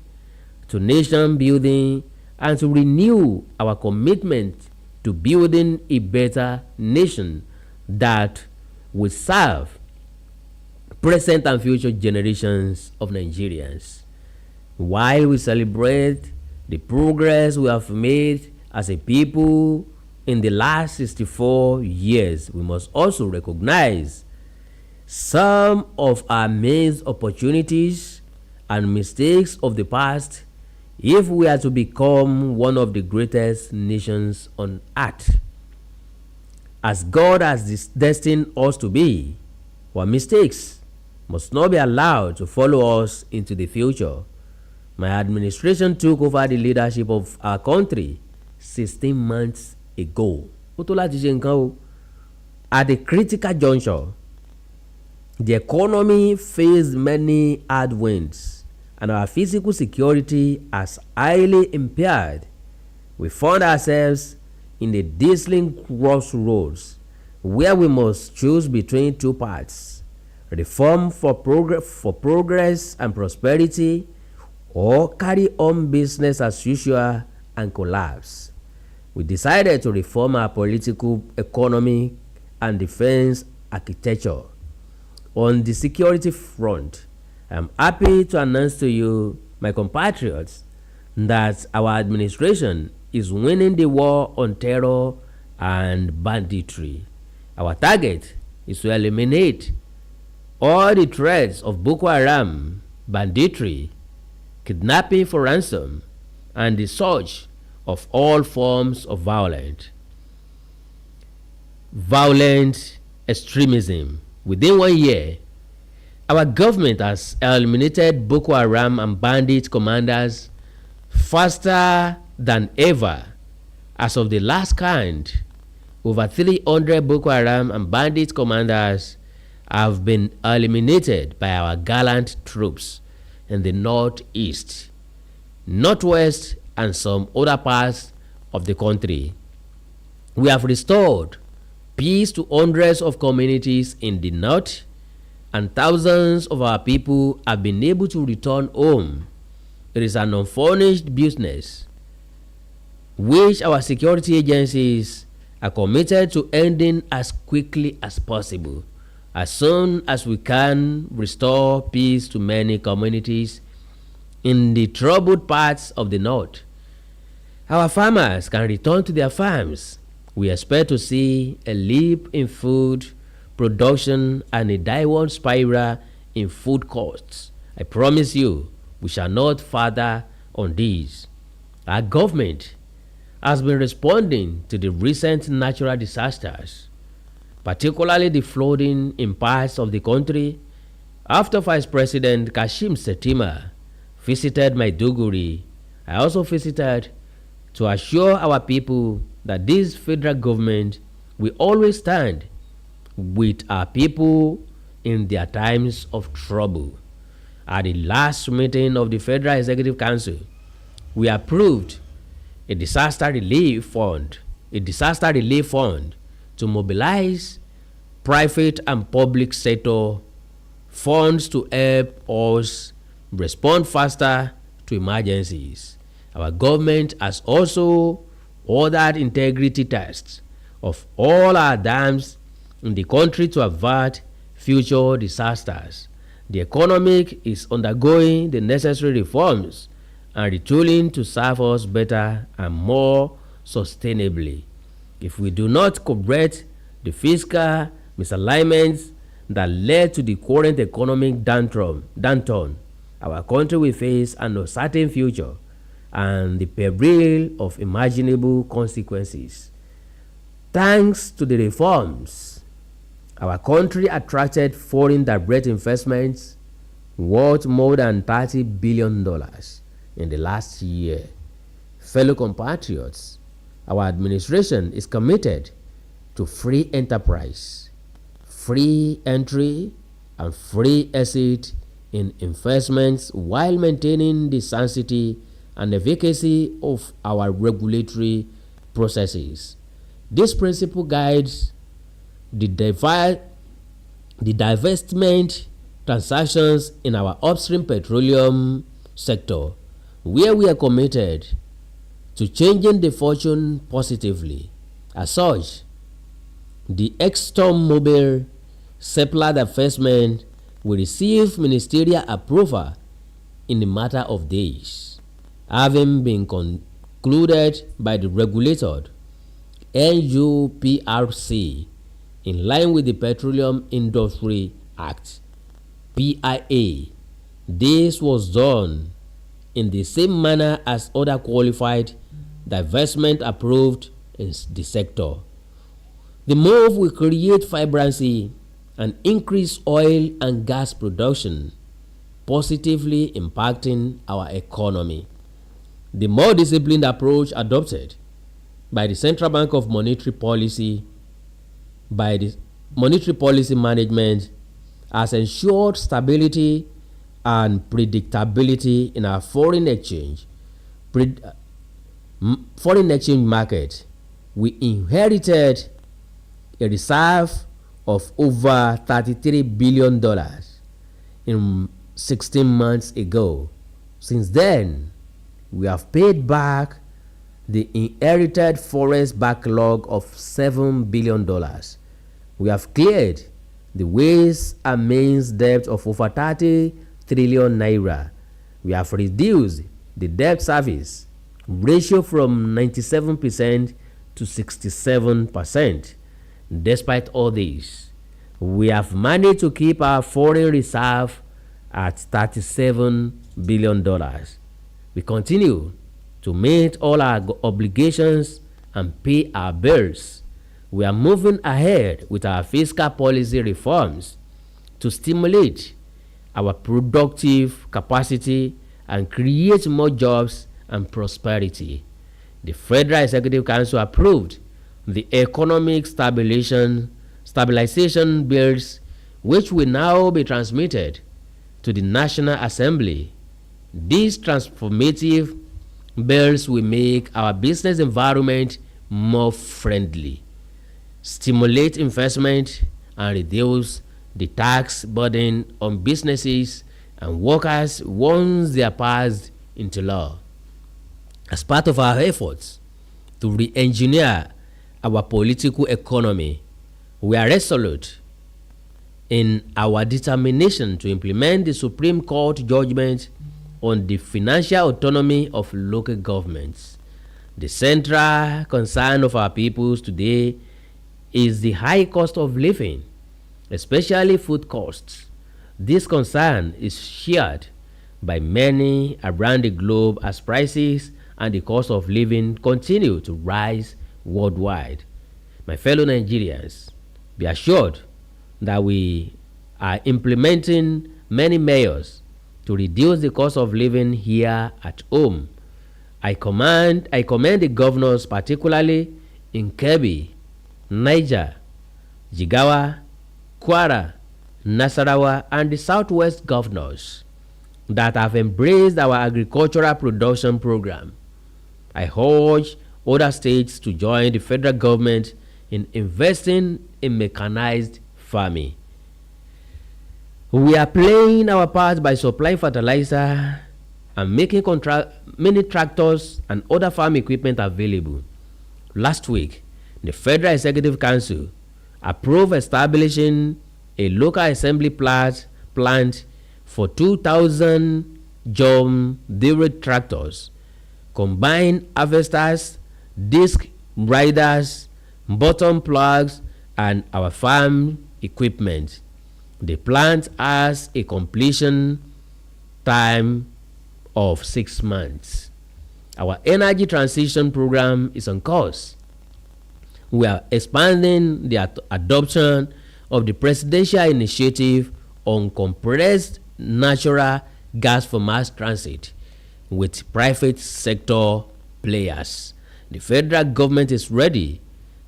to nation building and to renew our commitment to building a better nation that will serve present and future generations of Nigerians. While we celebrate the progress we have made as a people in the last 64 years, we must also recognize some of our missed opportunities and mistakes of the past if we are to become one of the greatest nations on earth. As God has destined us to be, our mistakes must not be allowed to follow us into the future. My administration took over the leadership of our country 16 months ago. At a critical juncture, the economy faced many headwinds and our physical security is highly impaired. We found ourselves in a dazzling crossroads where we must choose between two paths: reform for progress and prosperity, or carry on business as usual and collapse. We decided to reform our political, economic, and defense architecture. On the security front, I am happy to announce to you, my compatriots, that our administration is winning the war on terror and banditry. Our target is to eliminate all the threats of Boko Haram, banditry, kidnapping for ransom, and the surge of all forms of violent extremism. Within 1 year, our government has eliminated Boko Haram and bandit commanders faster than ever. As of the last count, over 300 Boko Haram and bandit commanders have been eliminated by our gallant troops in the northeast, northwest, and some other parts of the country. We have restored peace to hundreds of communities in the north, and thousands of our people have been able to return home. It is an unfinished business which our security agencies are committed to ending as quickly as possible. As soon as we can restore peace to many communities in the troubled parts of the north, our farmers can return to their farms. We expect to see a leap in food production and a downward spiral in food costs. I promise you, we shall not further on this. Our government has been responding to the recent natural disasters, particularly the flooding in parts of the country. After Vice President Kashim Shettima visited Maiduguri, I also visited to assure our people that this federal government will always stand with our people in their times of trouble. At the last meeting of the Federal Executive Council, we approved a disaster relief fund to mobilize private and public sector funds to help us respond faster to emergencies. Our government has also ordered integrity tests of all our dams in the country to avert future disasters. The economy is undergoing the necessary reforms and retooling to serve us better and more sustainably. If we do not correct the fiscal misalignments that led to the current economic downturn, our country will face an uncertain future and the peril of imaginable consequences. Thanks to the reforms, our country attracted foreign direct investments worth more than $30 billion in the last year. Fellow compatriots, our administration is committed to free enterprise, free entry and free exit in investments while maintaining the sanctity and efficacy of our regulatory processes. This principle guides the divestment transactions in our upstream petroleum sector, where we are committed to changing the fortune positively. As such, the ExxonMobil Seplat divestment will receive ministerial approval in a matter of days, having been concluded by the regulator NUPRC in line with the Petroleum Industry Act (PIA). This was done in the same manner as other qualified divestment approved in the sector. The move will create vibrancy and increase oil and gas production, positively impacting our economy. The more disciplined approach adopted by the Central Bank of Monetary Policy Management has ensured stability and predictability in our foreign exchange market. We inherited a reserve of over $33 billion in 16 months ago. Since then, we have paid back the inherited forex backlog of $7 billion. We have cleared the ways and means debt of over 30 trillion naira. We have reduced the debt service ratio from 97% to 67%. Despite all this, we have managed to keep our foreign reserve at $37 billion. We continue to meet all our obligations and pay our bills. We are moving ahead with our fiscal policy reforms to stimulate our productive capacity and create more jobs and prosperity. The Federal Executive Council approved the economic stabilization bills, which will now be transmitted to the National Assembly. These transformative bills will make our business environment more friendly, stimulate investment, and reduce the tax burden on businesses and workers once they are passed into law. As part of our efforts to re-engineer our political economy, we are resolute in our determination to implement the Supreme Court judgment on the financial autonomy of local governments. The central concern of our peoples today is the high cost of living, especially food costs. This concern is shared by many around the globe as prices and the cost of living continue to rise worldwide. My fellow Nigerians, be assured that we are implementing many measures to reduce the cost of living here at home. I commend the governors, particularly in Kebbi, Niger, Jigawa, Kwara, Nasarawa, and the Southwest governors that have embraced our agricultural production program. I urge other states to join the federal government in investing in mechanized farming. We are playing our part by supplying fertilizer and making many tractors and other farm equipment available. Last week, the Federal Executive Council approved establishing a local assembly plant for 2,000 John Deere tractors, combined harvesters, disc riders, bottom plugs, and our farm equipment. The plant has a completion time of 6 months. Our energy transition program is on course. We are expanding the adoption of the presidential initiative on compressed natural gas for mass transit with private sector players. The federal government is ready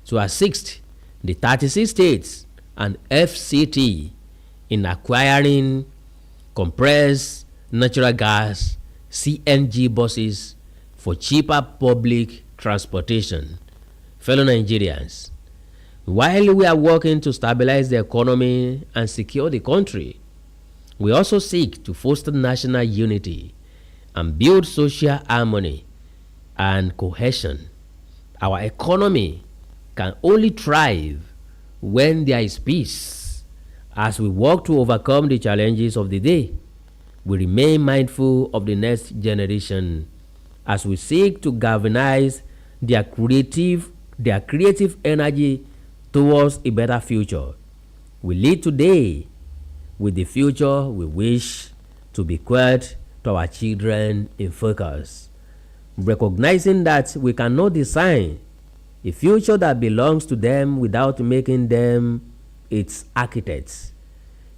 to assist the 36 states and FCT in acquiring compressed natural gas CNG buses for cheaper public transportation. Fellow Nigerians, while we are working to stabilize the economy and secure the country, we also seek to foster national unity and build social harmony and cohesion. Our economy can only thrive when there is peace. As we work to overcome the challenges of the day, we remain mindful of the next generation as we seek to galvanize their creative energy towards a better future. We lead today with the future we wish to bequeath to our children in focus, recognizing that we cannot design a future that belongs to them without making them its architects.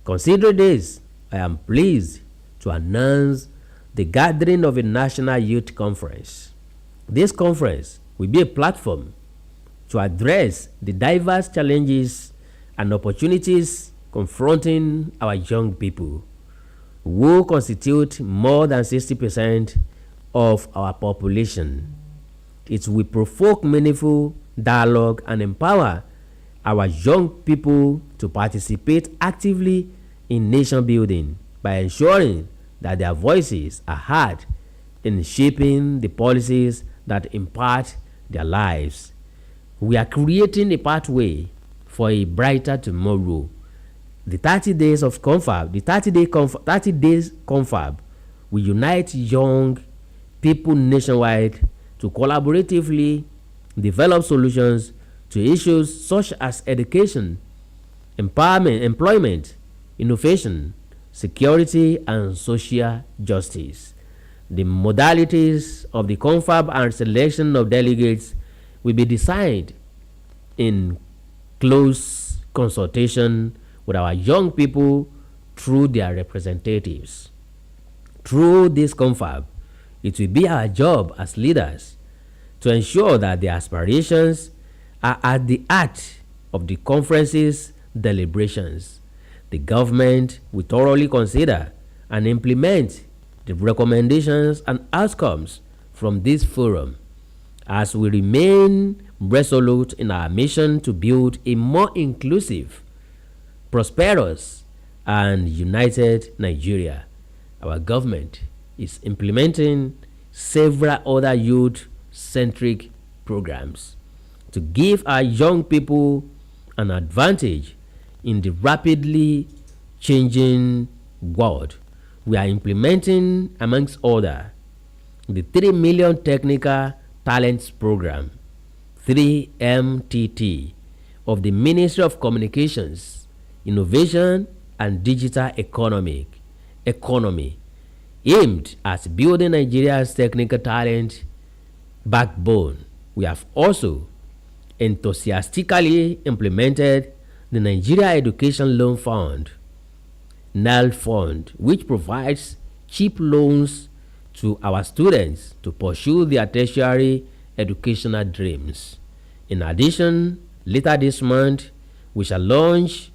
Considering this, I am pleased to announce the gathering of a National Youth Conference. This conference will be a platform to address the diverse challenges and opportunities confronting our young people, who constitute more than 60% of our population. It will provoke meaningful dialogue and empower our young people to participate actively in nation building by ensuring that their voices are heard in shaping the policies that impact their lives. We are creating a pathway for a brighter tomorrow. The 30 days of confab, 30 days confab will unite young people nationwide to collaboratively develop solutions to issues such as education, empowerment, employment, innovation, security, and social justice. The modalities of the confab and selection of delegates will be decided in close consultation with our young people through their representatives. Through this confab, it will be our job as leaders to ensure that the aspirations are at the heart of the conference's deliberations. The government will thoroughly consider and implement the recommendations and outcomes from this forum, as we remain resolute in our mission to build a more inclusive, prosperous, and united Nigeria. Our government is implementing several other youth-centric programs to give our young people an advantage in the rapidly changing world. We are implementing, amongst others, the 3 Million Technical Talents Program, 3MTT, of the Ministry of Communications, Innovation and Digital Economy, aimed at building Nigeria's technical talent backbone. We have also enthusiastically implemented the Nigeria Education Loan Fund, NEL Fund, which provides cheap loans to our students to pursue their tertiary educational dreams. In addition, later this month, we shall launch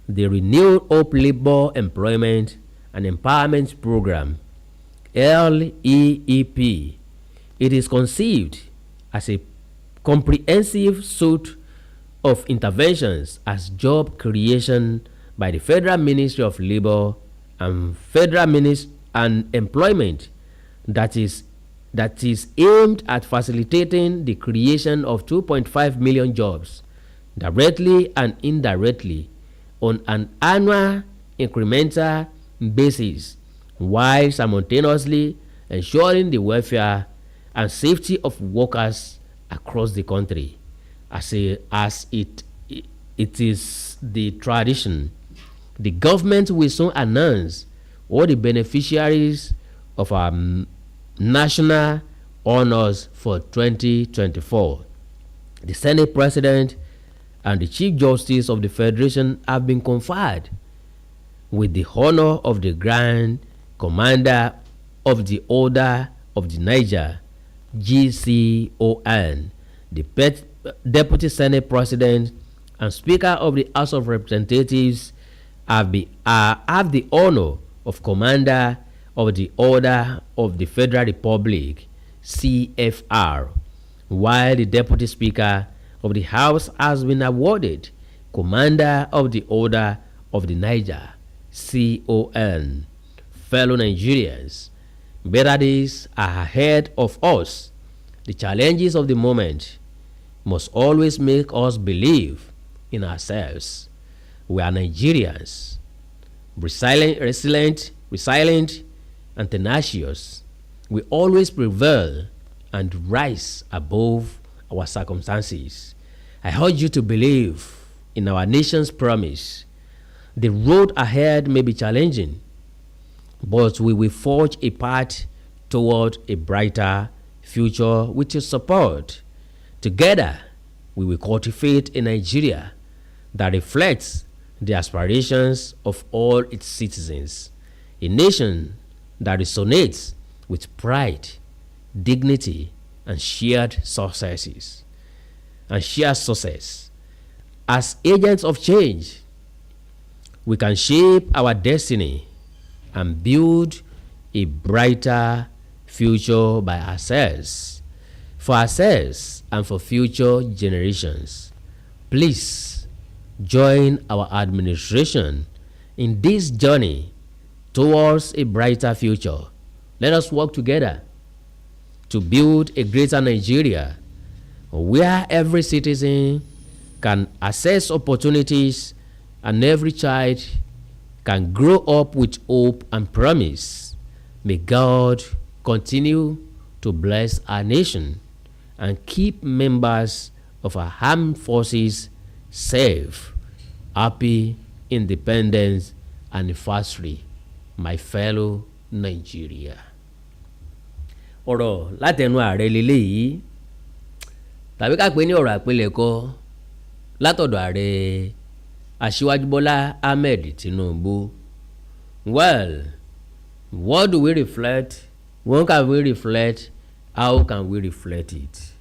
the Renewed Hope Labor Employment and Empowerment Program, LEEP. It is conceived as a comprehensive suite of interventions as job creation by the Federal Ministry of Labor and Federal Ministry and Employment that is aimed at facilitating the creation of 2.5 million jobs directly and indirectly on an annual incremental basis, while simultaneously ensuring the welfare and safety of workers across the country. As it is the tradition, the government will soon announce all the beneficiaries of our national honors for 2024. The Senate President and the Chief Justice of the Federation have been conferred with the honor of the Grand Commander of the Order of the Niger, GCON, the Deputy Senate President and Speaker of the House of Representatives have the honor of Commander of the Order of the Federal Republic, CFR, while the Deputy Speaker of the House has been awarded Commander of the Order of the Niger, CON. Fellow Nigerians, better days are ahead of us. The challenges of the moment must always make us believe in ourselves. We are Nigerians, resilient, and tenacious. We always prevail and rise above our circumstances. I urge you to believe in our nation's promise. The road ahead may be challenging, but we will forge a path toward a brighter future with your support. Together, we will cultivate a Nigeria that reflects the aspirations of all its citizens, a nation that resonates with pride, dignity, and shared success. As agents of change, we can shape our destiny and build a brighter future by ourselves, for ourselves and for future generations. Please join our administration in this journey towards a brighter future. Let us work together to build a greater Nigeria where every citizen can access opportunities and every child can grow up with hope and promise. May God continue to bless our nation and keep members of our armed forces safe. Happy Independence Anniversary, my fellow Nigeria. Ọ̀rọ̀ látẹnu ààrẹ lélẹ́yìí, tàbí ká pè ní ọ̀rọ̀ àpilẹ̀kọ látọ̀dọ̀ ààrẹ Aṣíwájú Bọ́lá Ahmed Tinubu. Well, what do we reflect? When can we reflect? How can we reflect it?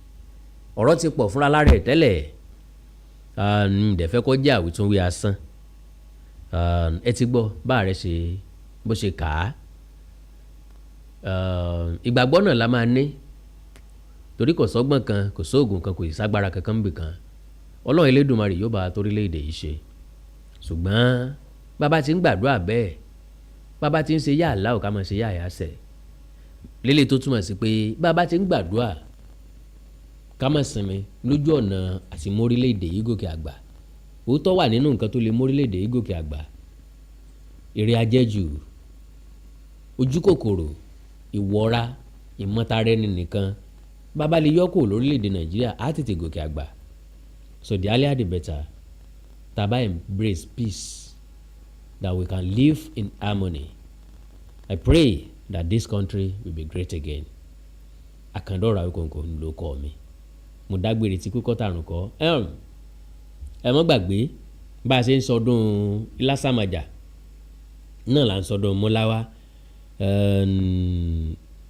Ọ̀rọ̀ ti pọ̀ fúnra lára ẹ̀ tẹ́lẹ̀, dẹ̀fẹ́ kó jẹ́ àwítúnwí asán. Ẹ ti gbọ́ bá rẹ̀ ṣe bó ṣe kà á. Ìgbàgbọ́ náà la máa ní, torí kò sọ́gbọ́n kan, kò sóògùn kan, kò ìságbára kankan níbì kan. Ọlọ́run Elédùmarè yóò bá torílẹ̀-èdè yìí ṣe. Ṣùgbọ́n bàbá ti ń gbàdúrà bẹ́ẹ̀, bàbá ti ń ṣe yá àlá ò ká máa ṣe yá àyàsẹ̀. Lélẹ̀ tó túmọ̀ sí pé bàbá ti ń gbàdúrà ká má sinmi lójú ọ̀nà àti mórílẹ̀-èdè yìí gòkè àgbà. Òótọ́ wà nínú nǹkan tó lè mórílẹ̀-èdè yìí gòkè àgbà. Èrè ajẹ́jù, ojú kòkòrò, ìwọ́ra, ìmọ̀tara ẹni nìkan. Bàbá lè yọ́ kúrò lórílẹ̀-èdè Nàìjíríà á tètè gòkè àgbà. So the earlier the better. Taba embrace peace, that we can live in harmony. I pray that this country will be great again. Akandora Okonko ló kọ mi. Mo dágbére tí kúkọ́ tàrùn kọ́. Ẹ mọ́ gbàgbé bá a ṣe ń sọdún Ìlásàmàjà náà là ń sọdún Mọ́láwá.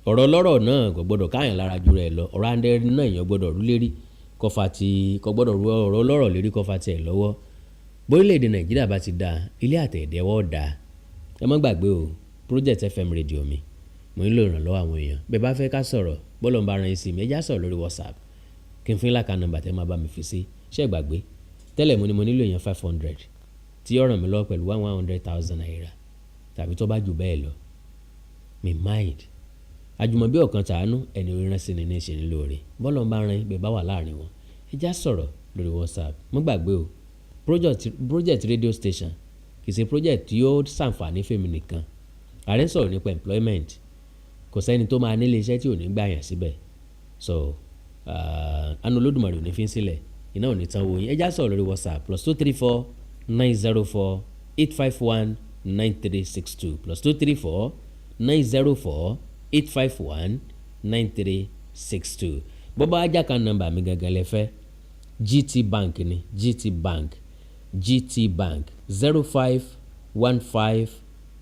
Ọ̀rọ̀ lọ́rọ̀ náà kò gbọ́dọ̀ káyàn lára ju rẹ̀ lọ. Ọ̀rọ̀ àndẹ́ náà èèyàn gbọ́dọ̀ rú lérí kọfà tí kò gbọ́dọ̀ rú ọ̀rọ̀ lọ́rọ̀ lérí kọfà tí ẹ̀ lọ́wọ́. Bórílẹ̀-èdè Nàìjíríà bá ti dáa, ilé àtẹ̀ẹ̀dẹ́wọ́ dáa. Ẹ má gbàgbé o, Project FM rédíò mi, mo nílò ìrànlọ́wọ́ àwọn èèyàn. Bẹ́ẹ̀ bá fẹ́ ká sọ̀rọ̀, bọ́lọ̀ ń bá ran sí mi, ẹ já sọ̀rọ̀ lórí WhatsApp. Kí n fún ìlàkà nọ́mbà tẹ́ máa bá mi fi sí. Ṣé ẹ gbàgbé? Tẹ́lẹ̀ mo nílò èèyàn 500 tí ó ràn mí lọ́wọ́ pẹ̀lú 100,000 naira tàbí tó bá jù bẹ́ẹ̀ lọ. Mi mind. Àjùmọ̀bí ọ̀kan tàánú ẹni orí rán sí ni ní ṣe ní lóore. Bọ́lọ̀ ń bá ran bẹ́ẹ̀ bá wà láàrin wọn. Ẹ já sọ̀rọ̀ lórí WhatsApp. Mo gbàgbé o, project radio station kì í ṣe project tí yóò ṣàǹfààní fèmí nìkan. Ààrẹ sọ̀rọ̀ nípa employment. Kò sẹ́ni tó máa nílé iṣẹ́ tí ò ní gbà yàn síbẹ̀. So àánú Olódùmarè ò ní fi ń sílẹ̀, iná ò ní tán wo yín. Ẹ já sọ̀rọ̀ lórí WhatsApp +234 904 851 9362 +234 904 851 9362. Bọ́bá ajá kan nọ́mbà mi gangan lẹ́fẹ́. GT Bank ni, GT Bank 0515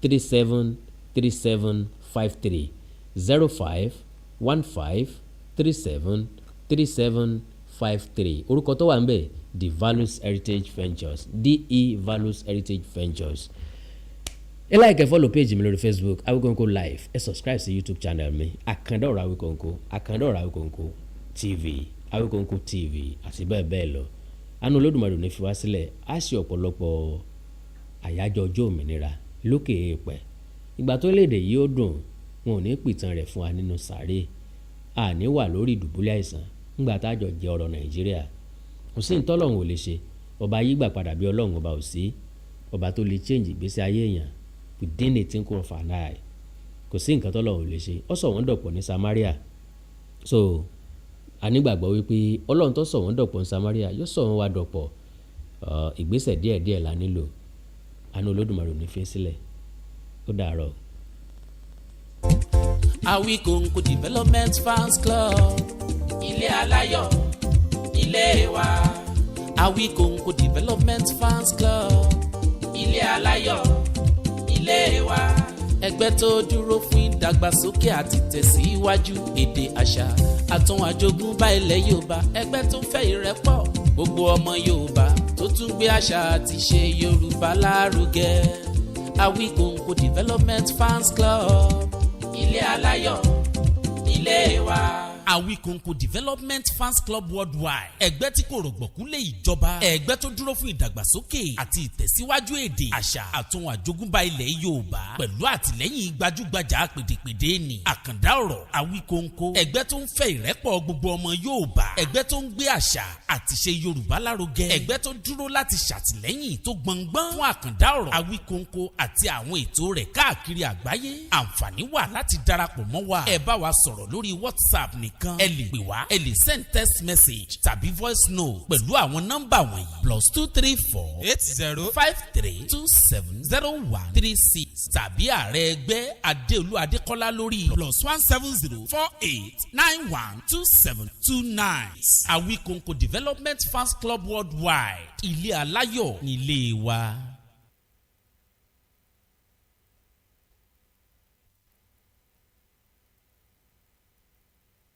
37 37 53 0515 37 37 080-243-1253 orúkọ tó wà ń bẹ̀ The Values Heritage Ventures DE Values Heritage Ventures. ẹ like ẹ follow page mi lórí Facebook Awikonko Live, ẹ subscribe sí YouTube channel mi Àkàndá Ọ̀rọ̀ Awikonko, Àkàndá Ọ̀rọ̀ Awikonko TV, Awikonko TV àti bẹ́ẹ̀ bẹ́ẹ̀ lọ. Àánú Olódùmarè ní fi wá sílẹ̀ á ṣe ọ̀pọ̀lọpọ̀ àyájọ́ ọjọ́ òmìnira lókè èèpẹ̀. Ìgbà tó léde yìí ó dùn, wọn ò ní pìtàn rẹ̀ fún wa nínú sàárè, àní wà lórí ìdùbúlẹ̀ àìsàn ńgbà tájọ jẹ ọ̀rọ̀ Nàìjíríà. Kò sí ntọ́lọ́run ò lè ṣe, ọba yí gbà padà bí Ọlọ́run ọba ò sí, ọba tó lè change ìgbésí ayé èèyàn within a twinkle of an eye. Kò sí nǹkan tọ́lọ́run ò lè ṣe. Ó sọ wọ́n dọ̀pọ̀ ní Samaria, so a nígbàgbọ́ wípé Ọlọ́run tó sọ wọ́n dọ̀pọ̀ ní Samaria yóò sọ wọ́n wá dọ̀pọ̀. Ìgbésẹ̀ díẹ̀díẹ̀ la nílò. Àánú Olódùmarè ní fi sílẹ̀. Ó dàárọ̀. Awikonko Development Fans Club, ilé aláyọ̀ ilé wa. Awikonko Development Fans Club, ilé aláyọ̀ ilé wa. Ẹgbẹ́ tó dúró fún ìdàgbàsókè àti tẹ̀síwájú èdè àṣà àtún àjogúnbá ilẹ̀ Yorùbá. Ẹgbẹ́ tó fẹ́ ìrẹ́pọ̀ gbogbo ọmọ Yorùbá tó tún gbé àṣà àti ṣe Yorùbá lárugẹ. Awikonko Development Fans Club, ilé aláyọ̀ ilé wa. Awikonko Development Fans Club Worldwide, ẹgbẹ́ tí kò rọ̀gbọ̀kú lé ìjọba, ẹgbẹ́ tó dúró fún ìdàgbàsókè àti ìtẹ̀síwájú èdè àṣà àtún àjogúnbá ilẹ̀ Yorùbá pẹ̀lú àtìlẹ́yìn gbajúgbajà pèdèpèdè ní Àkàndá Ọ̀rọ̀ Awikonko, ẹgbẹ́ tó ń fẹ́ ìrẹ́pọ̀ gbogbo ọmọ Yorùbá, ẹgbẹ́ tó ń gbé àṣà àti ṣe Yorùbá lárugẹ, ẹgbẹ́ tó dúró láti ṣàtìlẹ́yìn tó gbọngbọ́n fún Àkàndá Ọ̀rọ̀ Awikonko àti àwọn ètò rẹ̀ káàkiri àgbáyé. Àǹfààní wà láti darapọ̀ mọ́ wa. Ẹ bá wa sọ̀rọ̀ lórí WhatsApp nìkan, ẹ lè pè wá, ẹ lè send text message tàbí voice note pẹ̀lú àwọn nọ́mbà wọ̀nyí +234 8053270136 tàbí ààrẹ ẹgbẹ́ Adéolú Adékọ́lá lórí +17048912729. Awikonko Development Fans Club Worldwide, ilé aláyọ̀ nílé wa.